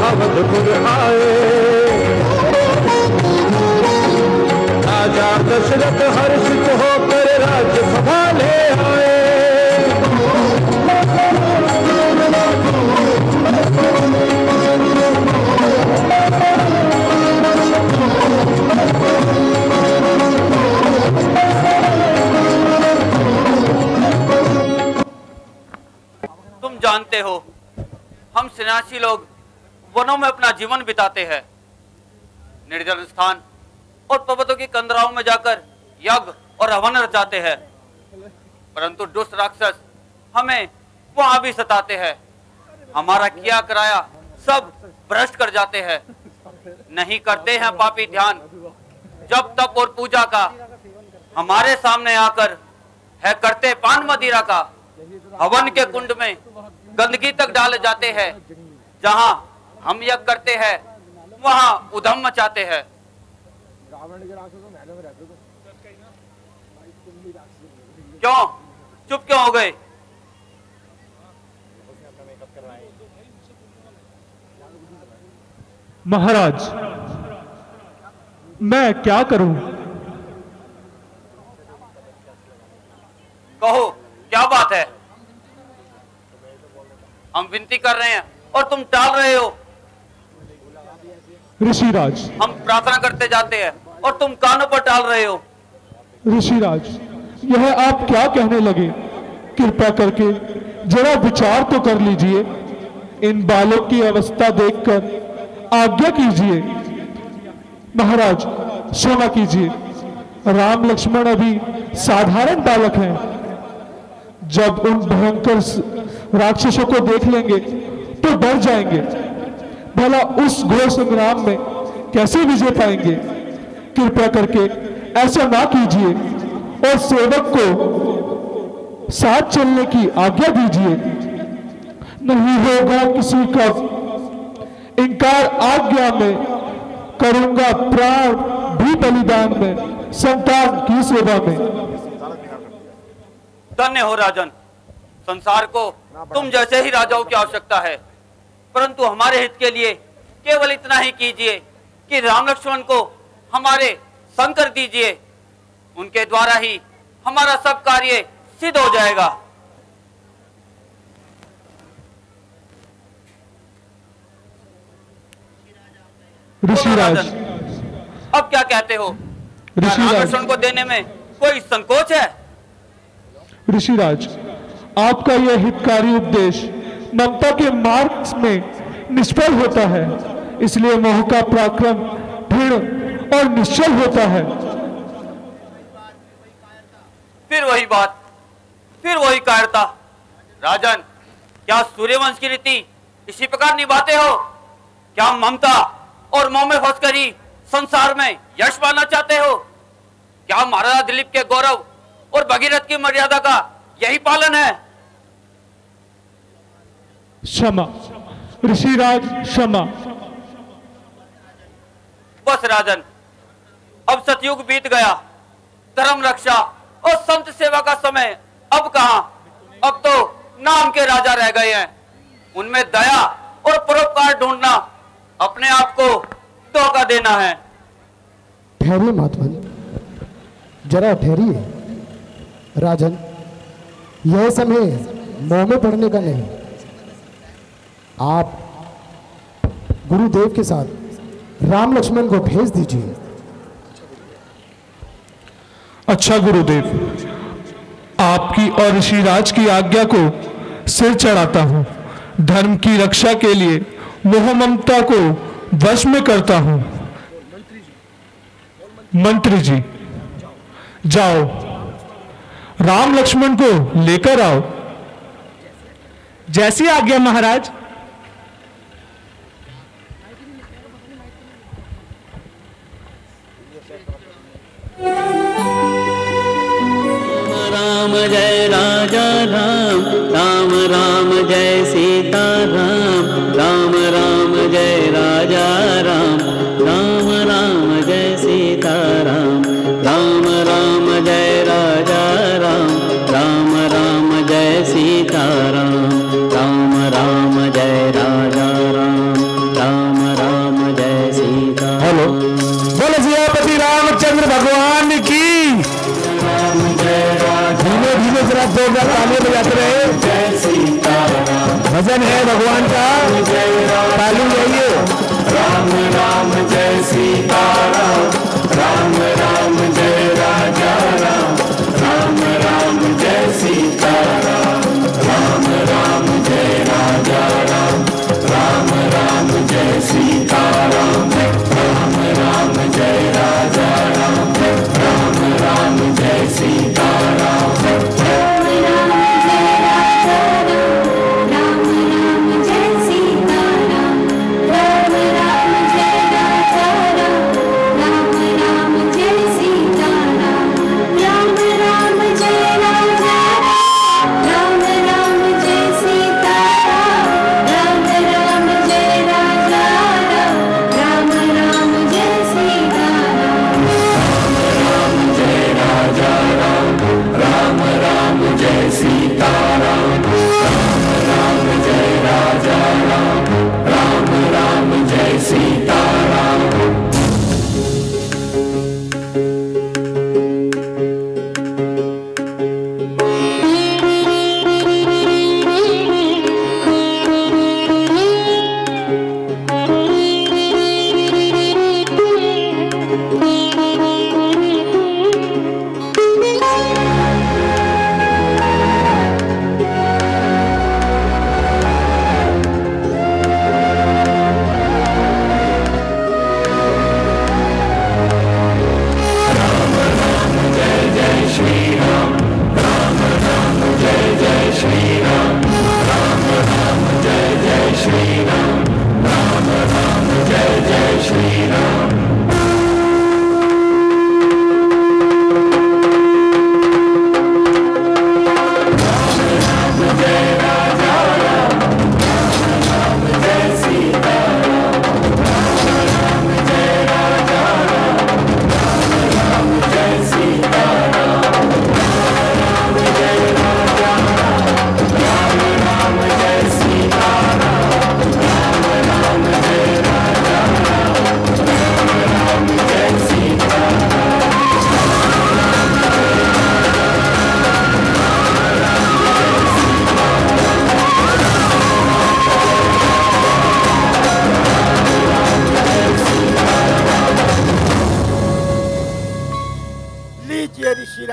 अवधपुर आए, राजा दशरथ हर्षित होकर राज्य संभाले आए। हम सन्यासी लोग वनों में अपना जीवन बिताते हैं, निर्जन स्थान और पर्वतों की कंदराओं में जाकर यज्ञ और हवन रचाते हैं, परंतु दुष्ट राक्षस हमें वहां भी सताते हैं। हमारा किया कराया सब भ्रष्ट कर जाते हैं। नहीं करते हैं पापी ध्यान जब तप और पूजा का, हमारे सामने आकर है करते पान मदिरा का। हवन के कुंड में गंदगी तक डाले जाते हैं, जहां हम यज्ञ करते हैं वहां उधम मचाते हैं। क्यों चुप क्यों हो गए? महाराज, मैं क्या करूं? कहो क्या बात है? हम विनती कर रहे हैं और तुम टाल रहे हो। ऋषिराज, हम प्रार्थना करते जाते हैं और तुम कानों पर टाल रहे हो। ऋषिराज, यह आप क्या कहने लगे? कृपया करके जरा विचार तो कर लीजिए। इन बालों की अवस्था देखकर आज्ञा कीजिए। महाराज क्षमा कीजिए, राम लक्ष्मण अभी साधारण बालक हैं। जब उन भयंकर राक्षसों को देख लेंगे तो डर जाएंगे। भला उस घोर संग्राम में कैसे विजय पाएंगे? कृपया करके ऐसा ना कीजिए और सेवक को साथ चलने की आज्ञा दीजिए। नहीं होगा किसी का इनकार आज्ञा में, करूंगा प्राण भी बलिदान में, संतान की सेवा में। धन्य हो राजन, संसार को तुम जैसे ही राजाओं की आवश्यकता है, परंतु हमारे हित के लिए केवल इतना ही कीजिए कि राम लक्ष्मण को हमारे संग कर दीजिए। उनके द्वारा ही हमारा सब कार्य सिद्ध हो जाएगा। ऋषिराज, अब क्या कहते हो? राम लक्ष्मण को देने में कोई संकोच है? ऋषिराज, आपका यह हितकारी उपदेश ममता के मार्ग में निष्फल होता है, इसलिए मोह का पराक्रम दृढ़ और निश्चल होता है। फिर वही बात, फिर वही कायरता। राजन, क्या सूर्यवंश की रीति इसी प्रकार निभाते हो? क्या ममता और मोह में फंसकर ही संसार में यश पाना चाहते हो? क्या महाराजा दिलीप के गौरव और भगीरथ की मर्यादा का यही पालन है? क्षमा ऋषिराज, क्षमा। बस राजन, अब सतयुग बीत गया। धर्म रक्षा और संत सेवा का समय अब कहां? अब तो नाम के राजा रह गए हैं। उनमें दया और परोपकार ढूंढना अपने आप को धोखा देना है। ठहरिए महात्मा, जरा ठहरिए। राजन, यह समय मोह में पड़ने का नहीं। आप गुरुदेव के साथ राम लक्ष्मण को भेज दीजिए। अच्छा गुरुदेव, आपकी और ऋषिराज की आज्ञा को सिर चढ़ाता हूं। धर्म की रक्षा के लिए मोह ममता को वश में करता हूं। मंत्री जी, जाओ राम लक्ष्मण को लेकर आओ। जैसी आज्ञा महाराज। राम जय राजा राम, राम राम जय सीता राम, राम राम जय राजा राम, राम राम जय सीता राम, राम राम जय राजा राम, राम राम जय सीता राम, राम राम जय राजा राम, राम राम जय सीता। हेलो, बोलो सियापति रामचंद्र भगवान की। धीमे धीमे जरा जोरदार तालियां बजाते रहे। जय सीताराम, भजन है भगवान का, ताली जाइए। राम राम जय सीताराम, राम राम जय राजा राम, राम राम जय सीताराम, राम राम जय राजा राम,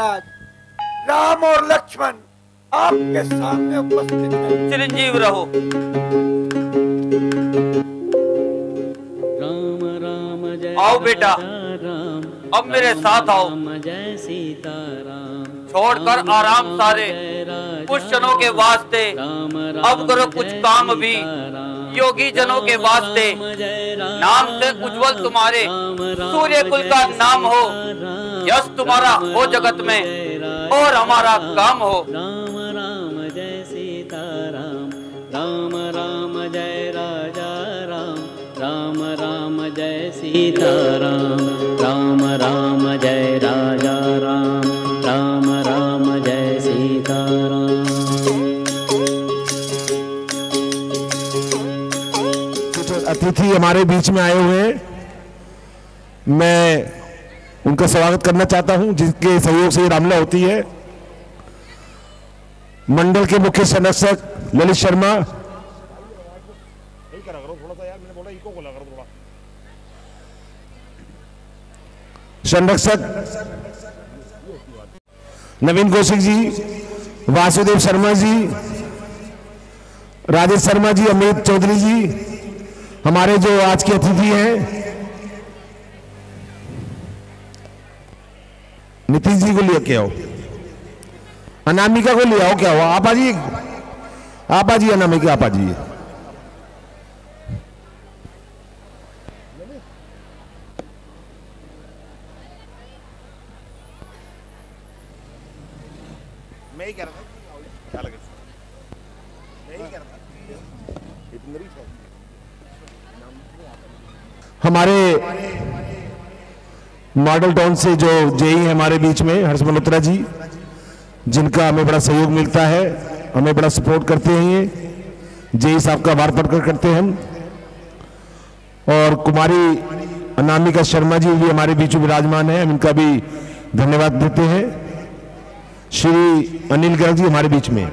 महाराज, राम और लक्ष्मण आपके सामने उपस्थित हैं। चिरंजीव रहो। राम राम जय आओ बेटा, अब मेरे साथ आओ। जय सीताराम, छोड़कर आराम सारे कुछ क्षणों के वास्ते अब करो कुछ काम भी योगी जनों के वास्ते। नाम से उज्जवल तुम्हारे सूर्य कुल का नाम हो, यश तुम्हारा हो जगत में और हमारा काम हो। राम राम जय सीताराम, राम राम जय राजा राम, राम राम जय सीताराम, राम राम जय राजा राम, राम राम जय सीताराम। अतिथि हमारे बीच में आए हुए हैं, मैं उनका स्वागत करना चाहता हूं, जिसके सहयोग से रामलीला होती है। मंडल के मुख्य संरक्षक ललित शर्मा, संरक्षक नवीन कौशिक जी, वासुदेव शर्मा जी, राजेश शर्मा जी, अमित चौधरी जी, हमारे जो आज के अतिथि हैं, नीतीश जी को लेके आओ, अनामिका को ले आओ। क्या हुआ? आप आजिए, आप आजिए अनामिका, आप आजिए। मैं ही कह रहा था, क्या लगे? मैं ही कह रहा था, हमारे मॉडल टाउन से जो जेई है हमारे बीच में हर्ष मल्होत्रा जी, जिनका हमें बड़ा सहयोग मिलता है, हमें बड़ा सपोर्ट करते हैं। ये जेई साहब का आभार प्रकट करते हैं हम। और कुमारी अनामिका शर्मा जी भी हमारे बीच में विराजमान है, हम इनका भी धन्यवाद देते हैं। श्री अनिल गर्ग जी हमारे बीच में,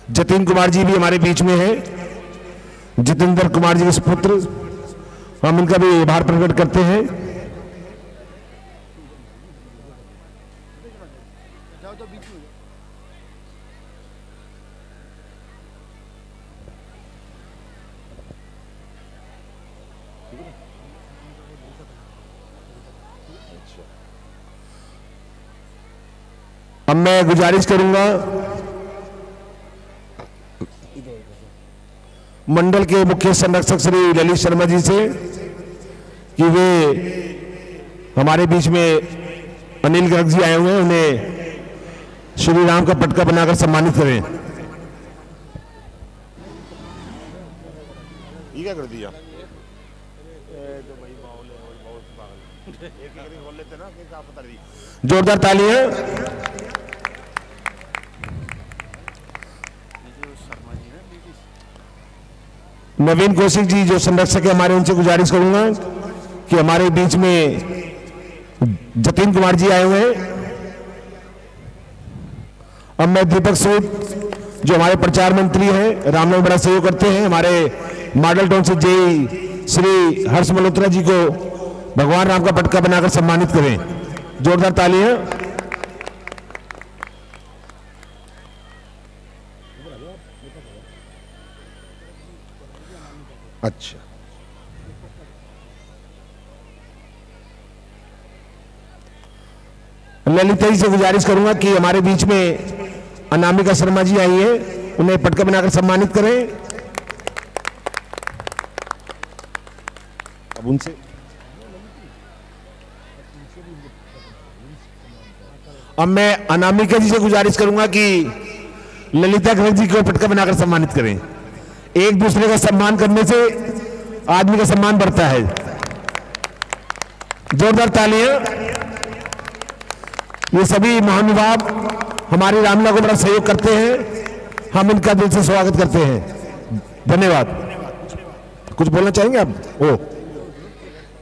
जतिन कुमार जी भी हमारे बीच में है, जितेंद्र कुमार जी के सुपुत्र, हम इनका भी आभार प्रकट करते हैं। अब मैं गुजारिश करूंगा मंडल के मुख्य संरक्षक श्री ललित शर्मा जी से कि वे हमारे बीच में अनिल गर्ग जी आए हुए हैं, उन्हें श्री राम का पटका बनाकर सम्मानित करें। ये क्या कर दिया? बोल लेते ना, जोरदार तालियां। नवीन कौशिक जी जो संरक्षक है हमारे, उनसे गुजारिश करूंगा कि हमारे बीच में जतिन कुमार जी आए हुए हैं। अब मैं दीपक सूद जो हमारे प्रचार मंत्री हैं, रामनगर में बड़ा सहयोग करते हैं, हमारे मॉडल टाउन से जेई श्री हर्ष मल्होत्रा जी को भगवान राम का पटका बनाकर सम्मानित करें। जोरदार तालियां। अच्छा, ललिता जी से गुजारिश करूंगा कि हमारे बीच में अनामिका शर्मा जी आई है, उन्हें पटका बनाकर सम्मानित करें। अब उनसे अब मैं अनामिका जी से गुजारिश करूंगा कि ललिता गर्ग जी को पटका बनाकर सम्मानित करें। एक दूसरे का सम्मान करने से आदमी का सम्मान बढ़ता है। जोरदार तालियां। ये सभी महानुभाव हमारी रामलीला को बड़ा सहयोग करते हैं, हम इनका दिल से स्वागत करते हैं। धन्यवाद। कुछ बोलना चाहेंगे आप?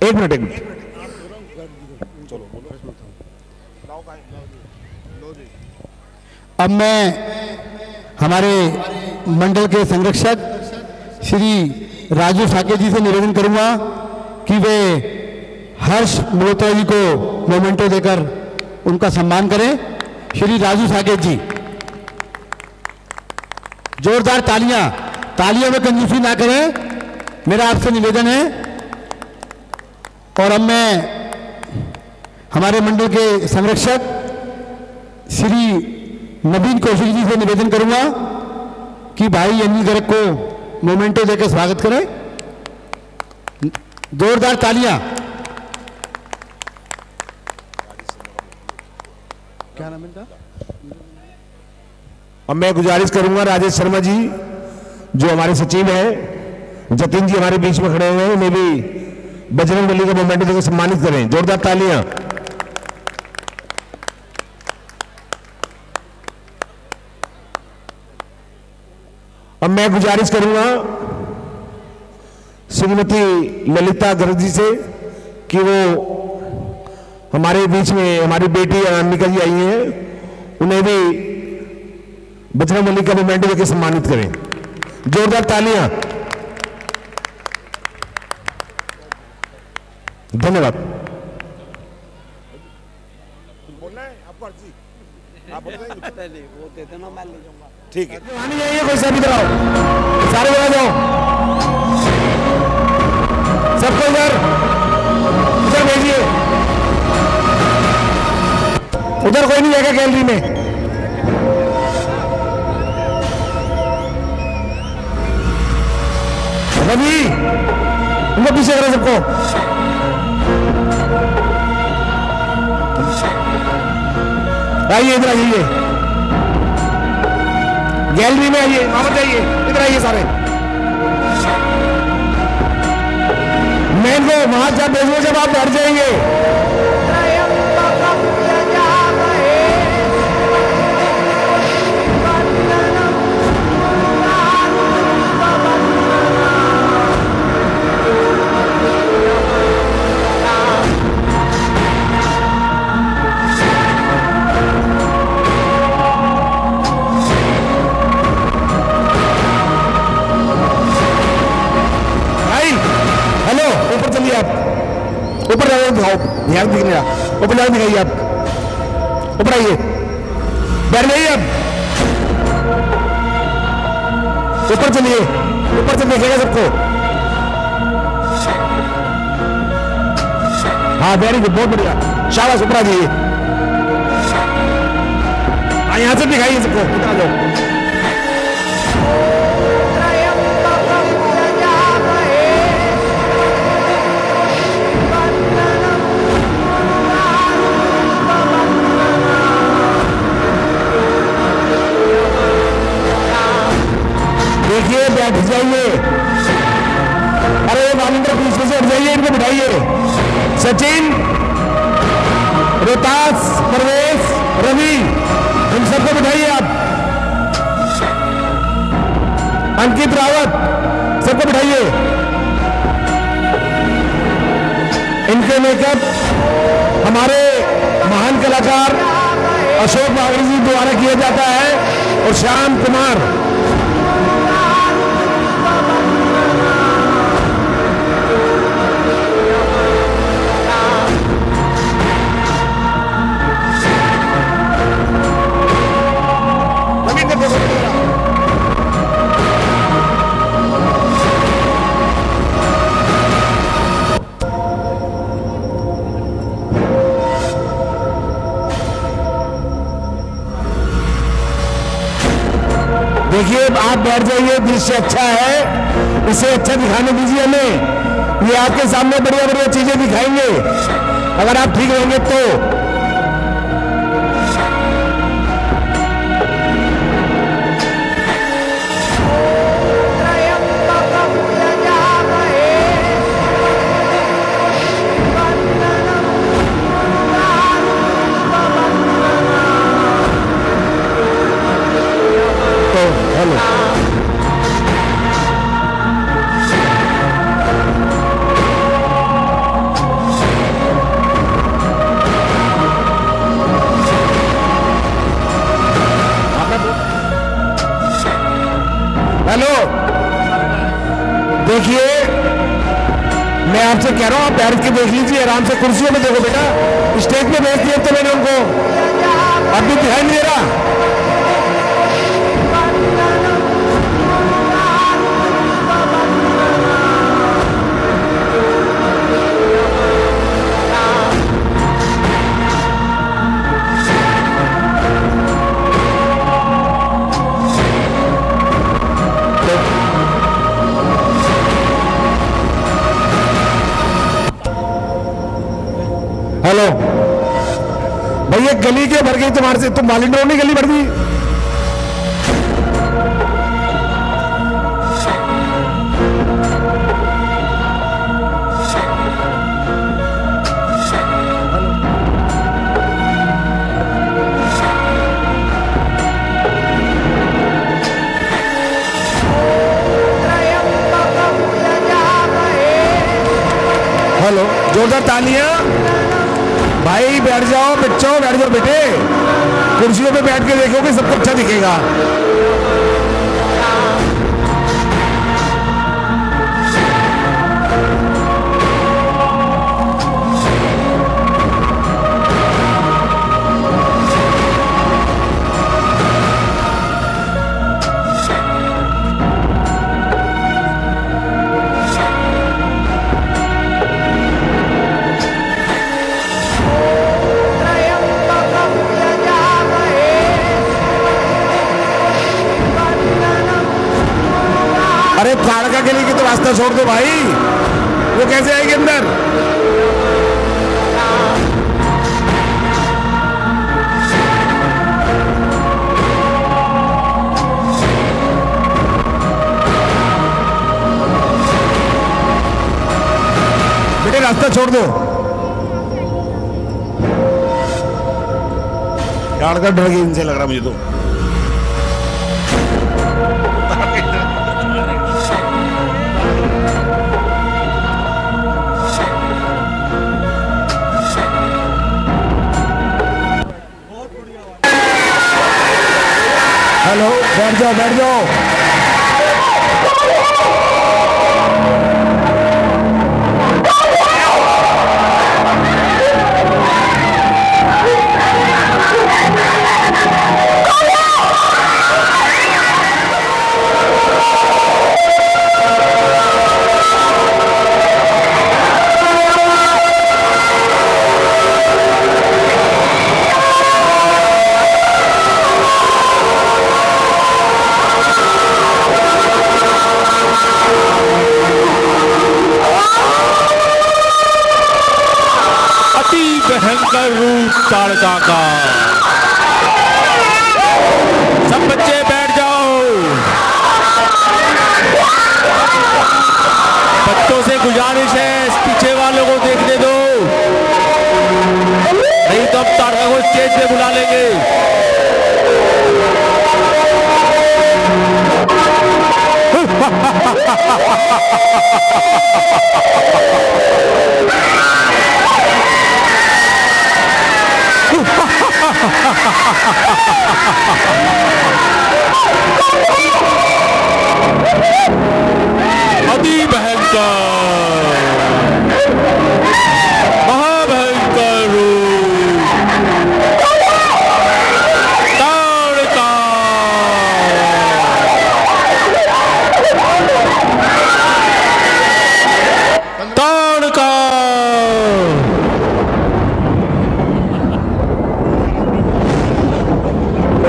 एक मिनट। अब मैं हमारे मंडल के संरक्षक श्री राजू साके जी से निवेदन करूंगा कि वे हर्ष मल्होत्रा जी को मोमेंटो देकर उनका सम्मान करें। श्री राजू साकेत जी, जोरदार तालियां, तालियों में कंजूसी ना करें, मेरा आपसे निवेदन है। और अब मैं हमारे मंडल के संरक्षक श्री नवीन कौशिक जी से निवेदन करूंगा कि भाई अनिल गर्ग को मोमेंटो देकर स्वागत करें। जोरदार तालियां। क्या नाम है इनका? अब मैं गुजारिश करूंगा राजेश शर्मा जी जो हमारे सचिव हैं, जतिन जी हमारे बीच में खड़े हुए हैं, उन्हें भी बजरंग बली का मोमेंटो देकर सम्मानित करें। जोरदार तालियां। अब मैं गुजारिश करूंगा श्रीमती ललिता गर्ग जी से कि वो हमारे बीच में हमारी बेटी अनामिका जी आई हैं, उन्हें भी बजरंग बली का मोमेंटो देकर सम्मानित करें। जोरदार तालियां। धन्यवाद। बोलना है आपको अर्जी? आप बोल रहे हैं? वो देते ना, मैं ले जाऊंगा। ठीक है। नहीं जाइए, कोई सा भी कराओ, सारे बना जाओ, सबको इधर भेजिए। उधर कोई नहीं जाएगा गैलरी में। रवि, उनको पीछे करो सबको। आइए इधर आइए, गैलरी में आइए, वहां पर जाइए, इधर आइए सारे। मैं इनको वहां जा भेजूंगा जब आप बैठ जाएंगे। ऊपर जाओ, दिखाओ, ध्यान दिख रहा, ऊपर जाओ, दिखाइए आप, ऊपर आइए, बैठ जाइए आप, ऊपर चलिए, ऊपर से देखेगा सबको। हाँ वेरी गुड, बहुत बढ़िया, शाबाश, ऊपर आ जाइए। हाँ यहां से दिखाइए सबको, इधर आ जाओ। देखिए बैठ जाइए। अरे वालिंदर पीछे से हट जाइए, इनको बिठाइए। सचिन, रोहतास, परवेश, रवि, इन सबको बिठाइए आप। अंकित रावत, सबको बिठाइए। इनके मेकअप हमारे महान कलाकार अशोक बागड़ी जी द्वारा किया जाता है और श्याम कुमार। देखिए आप बैठ जाइए, दृश्य अच्छा है, इसे अच्छा दिखाने दीजिए हमें। ये आपके सामने बढ़िया बढ़िया चीजें दिखाएंगे, अगर आप ठीक रहेंगे तो। हेलो, हेलो, देखिए मैं आपसे कह रहा हूँ, आप बैठ के देख लीजिए, आराम से कुर्सियों में देखो बेटा। स्टेज पे भेज दिया तो मैंने उनको, अब भी दिखाई नहीं दे रहा। हेलो भैया, गली के भर गई तुम्हारे से, तुम मालिक नहीं गली भर दी। हेलो, जोरदार तालियां। भाई बैठ जाओ बच्चों, बैठ जाओ बेटे, कुर्सियों पे बैठ के देखोगे सबको अच्छा दिखेगा। अरे ताड़का के लिए तो रास्ता छोड़ दो भाई, वो कैसे आएगी अंदर? बेटे रास्ता छोड़ दो। ताड़का डर गई इनसे, लग रहा मुझे तो। हेलो, बैठ जाओ बैठ जाओ। भयंकर रूप ताड़का का। सब बच्चे बैठ जाओ, बच्चों से गुजारिश है पीछे वालों को देखने दो, नहीं तो अब ताड़का को स्टेज पे बुला लेंगे। अति भयंकर, महाभयंकर रूप ताड़का। ताड़का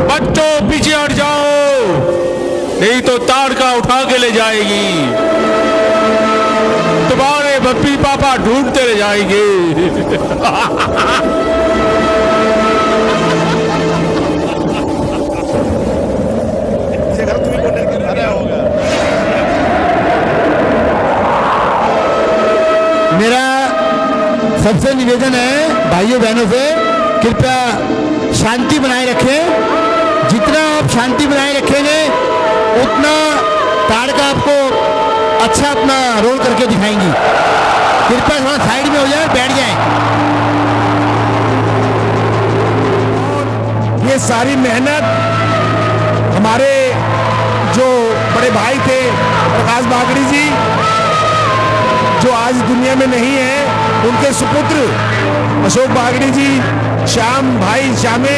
बच्चों पीछे हट जाओ, नहीं तो ताड़का उठा के ले जाएगी, तुम्हारे मम्मी पापा ढूंढते ले जाएंगे। मेरा सबसे निवेदन है भाइयों बहनों से, कृपया शांति बनाए रखें। जितना आप शांति बनाए रखेंगे उतना ताड़का आपको अच्छा अपना रोल करके दिखाएंगी। कृपया थोड़ा साइड में हो जाए, बैठ जाए। ये सारी मेहनत हमारे जो बड़े भाई थे प्रकाश बागड़ी जी, जो आज दुनिया में नहीं है, उनके सुपुत्र अशोक बागड़ी जी, श्याम भाई श्यामे,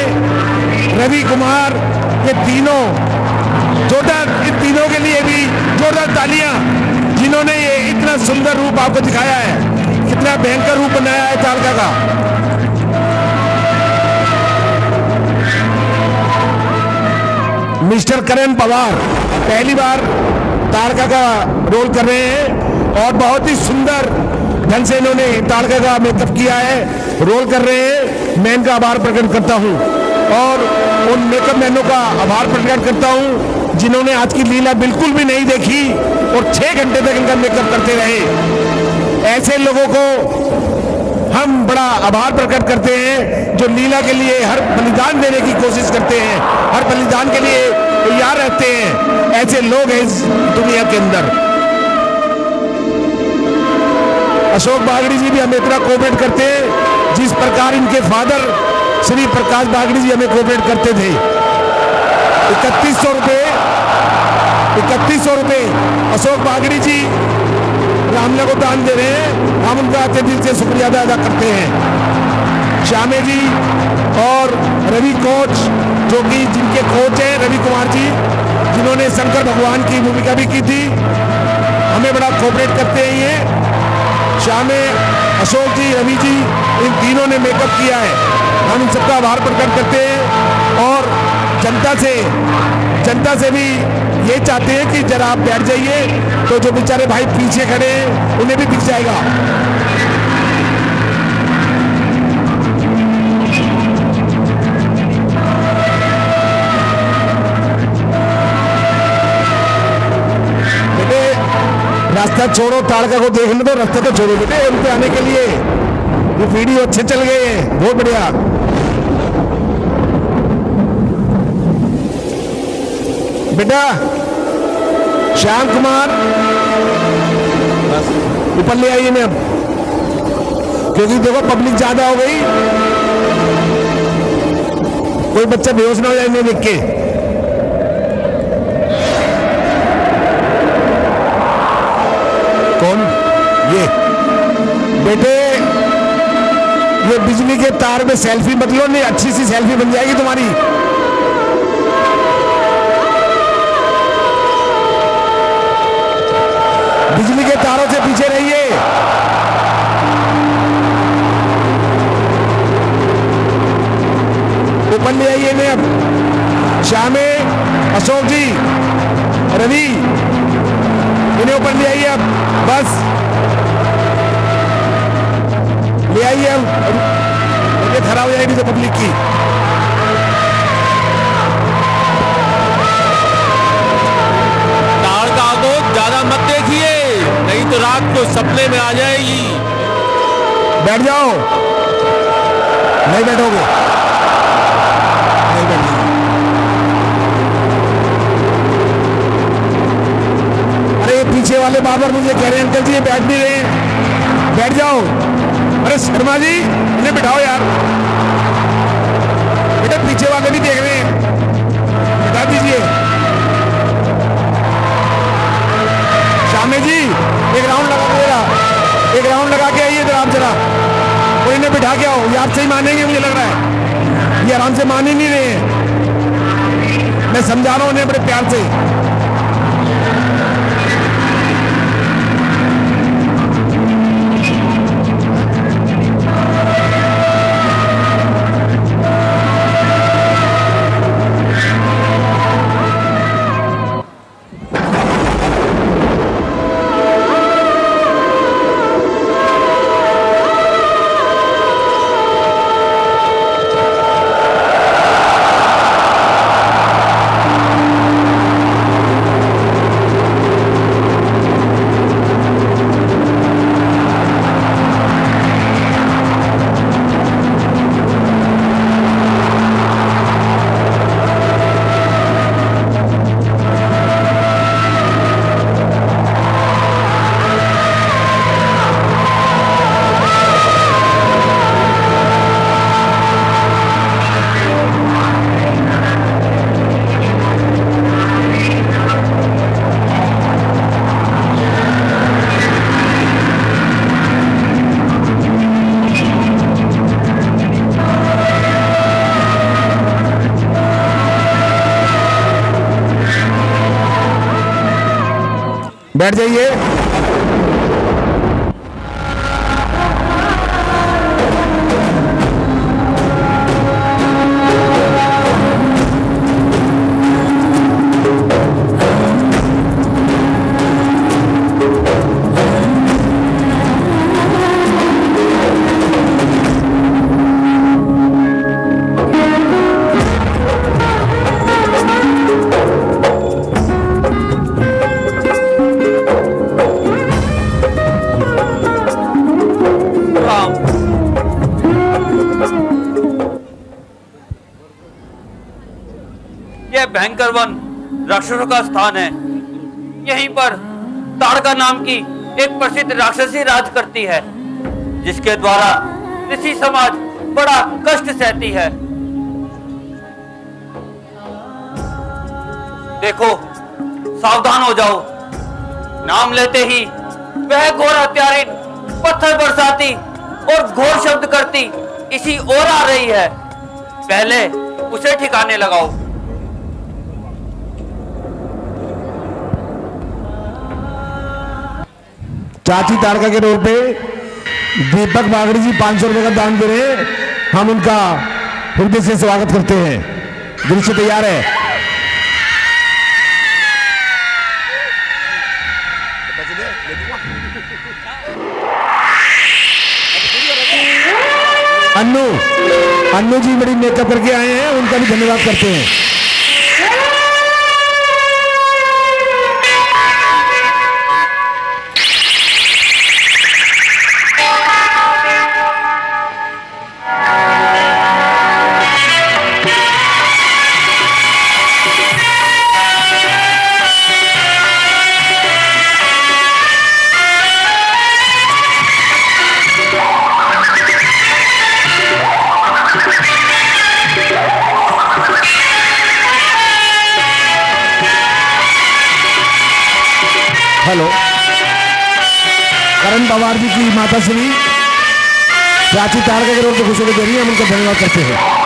रवि कुमार, ये तीनों जोरदार, इन तीनों के लिए भी जोरदार तालियां, जिन्होंने ये इतना सुंदर रूप आपको दिखाया है, कितना भयंकर रूप बनाया है तारका का। मिस्टर करण पवार पहली बार तारका का रोल कर रहे हैं और बहुत ही सुंदर ढंग से इन्होंने तारका का मेकअप किया है, रोल कर रहे हैं। मैं इनका आभार प्रकट करता हूं और उन मेकअप मैनों का आभार प्रकट करता हूं जिन्होंने आज की लीला बिल्कुल भी नहीं देखी और 6 घंटे तक इनका मेकअप करते रहे। ऐसे लोगों को हम बड़ा आभार प्रकट करते हैं जो लीला के लिए हर बलिदान देने की कोशिश करते हैं, हर बलिदान के लिए तैयार रहते हैं। ऐसे लोग हैं इस दुनिया के अंदर। अशोक बागड़ी जी भी हमें इतना कोऑपरेट करते हैं जिस प्रकार इनके फादर श्री प्रकाश बागड़ी जी हमें कोऑपरेट करते थे। 3100 रुपए अशोक बागड़ी जी रामला को दान दे रहे हैं। हम उनका अच्छे दिल से शुक्रिया अदा करते हैं। श्यामे जी और रवि कोच, जो कि जिनके कोच हैं रवि कुमार जी, जिन्होंने शंकर भगवान की भूमिका भी की थी, हमें बड़ा कोऑपरेट करते हैं। ये श्यामे, अशोक जी, रवि जी, इन तीनों ने मेकअप किया है। हम इन सबका आभार प्रकट करते हैं और जनता से भी ये चाहते हैं कि जरा आप बैठ जाइए, तो जो बेचारे भाई पीछे खड़े हैं उन्हें भी दिख जाएगा। बेटे रास्ता छोड़ो, तारका को देखने दो, रास्ता तो छोड़ो बेटे। उनके आने के लिए ये वीडियो अच्छे चल गए हैं, बहुत बढ़िया। बेटा श्याम कुमार ऊपर ले आइए ना, क्योंकि देखो पब्लिक ज्यादा हो गई, कोई बच्चा बेहोश ना हो जाए इन्हें देख के। कौन ये बेटे, ये बिजली के तार में सेल्फी मत लो, नहीं अच्छी सी सेल्फी बन जाएगी तुम्हारी। बिजली के तारों से पीछे रहिए। ऊपर ले आइए ने अब श्यामे, अशोक जी, रवि, इन्हें ऊपर ले आइए अब, बस ले आइए अब, ये खराब हो जाएगी तो पब्लिक की। तारका को ज्यादा मत देखिए, नहीं तो रात को सपने में आ जाएगी। बैठ जाओ, नहीं बैठोगे, नहीं बैठोगे। अरे ये पीछे वाले बाबर मुझे कह रहे हैं अंकल जी ये बैठ नहीं रहे, बैठ जाओ। अरे शर्मा जी इन्हें बिठाओ यार, बेटा पीछे वाले भी देख रहे हैं, बिठा दीजिए। श्यामे जी एक राउंड लगा देगा, एक राउंड लगा के आइए आप जरा, कोई इन्हें बिठा के आओ, ये आपसे ही मानेंगे मुझे लग रहा है, ये आराम से मान ही नहीं रहे हैं। मैं समझा रहा हूं उन्हें बड़े प्यार से। बैठ जाइए। भयंकर वन राक्षसों का स्थान है। यहीं पर ताड़का नाम की एक प्रसिद्ध राक्षसी राज करती है, जिसके द्वारा ऋषि समाज बड़ा कष्ट सहती है। देखो, सावधान हो जाओ। नाम लेते ही वह घोर हत्यारिन पत्थर बरसाती और घोर शब्द करती इसी ओर आ रही है। पहले उसे ठिकाने लगाओ। चाची ताड़का के रोड पे दीपक बागड़ी जी 500 रुपए का दान दे रहे हैं। हम उनका हृदय से स्वागत करते हैं। दृश्य तैयार है। अन्नू जी बड़ी मेकअप करके आए हैं, उनका भी धन्यवाद करते हैं। हेलो, करण पवार जी की माता श्री चाची ताड़का के रोड पे खुशी दे रही है, हम उनका धन्यवाद करते हैं।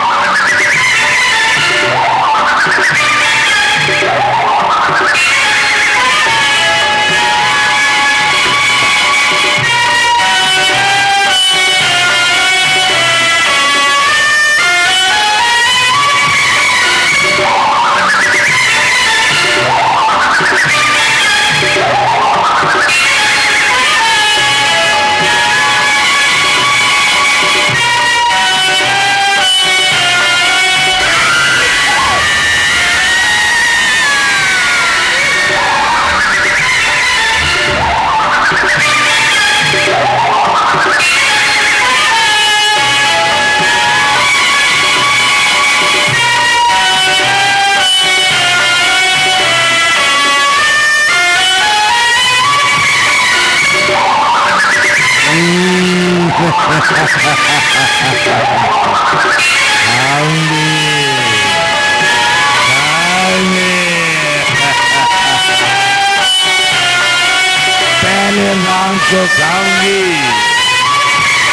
पहले राम को खाऊंगी,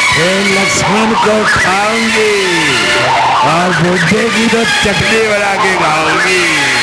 फिर लक्ष्मण को खाऊंगी और बुद्धे की तो चटनी बना के खाऊंगी।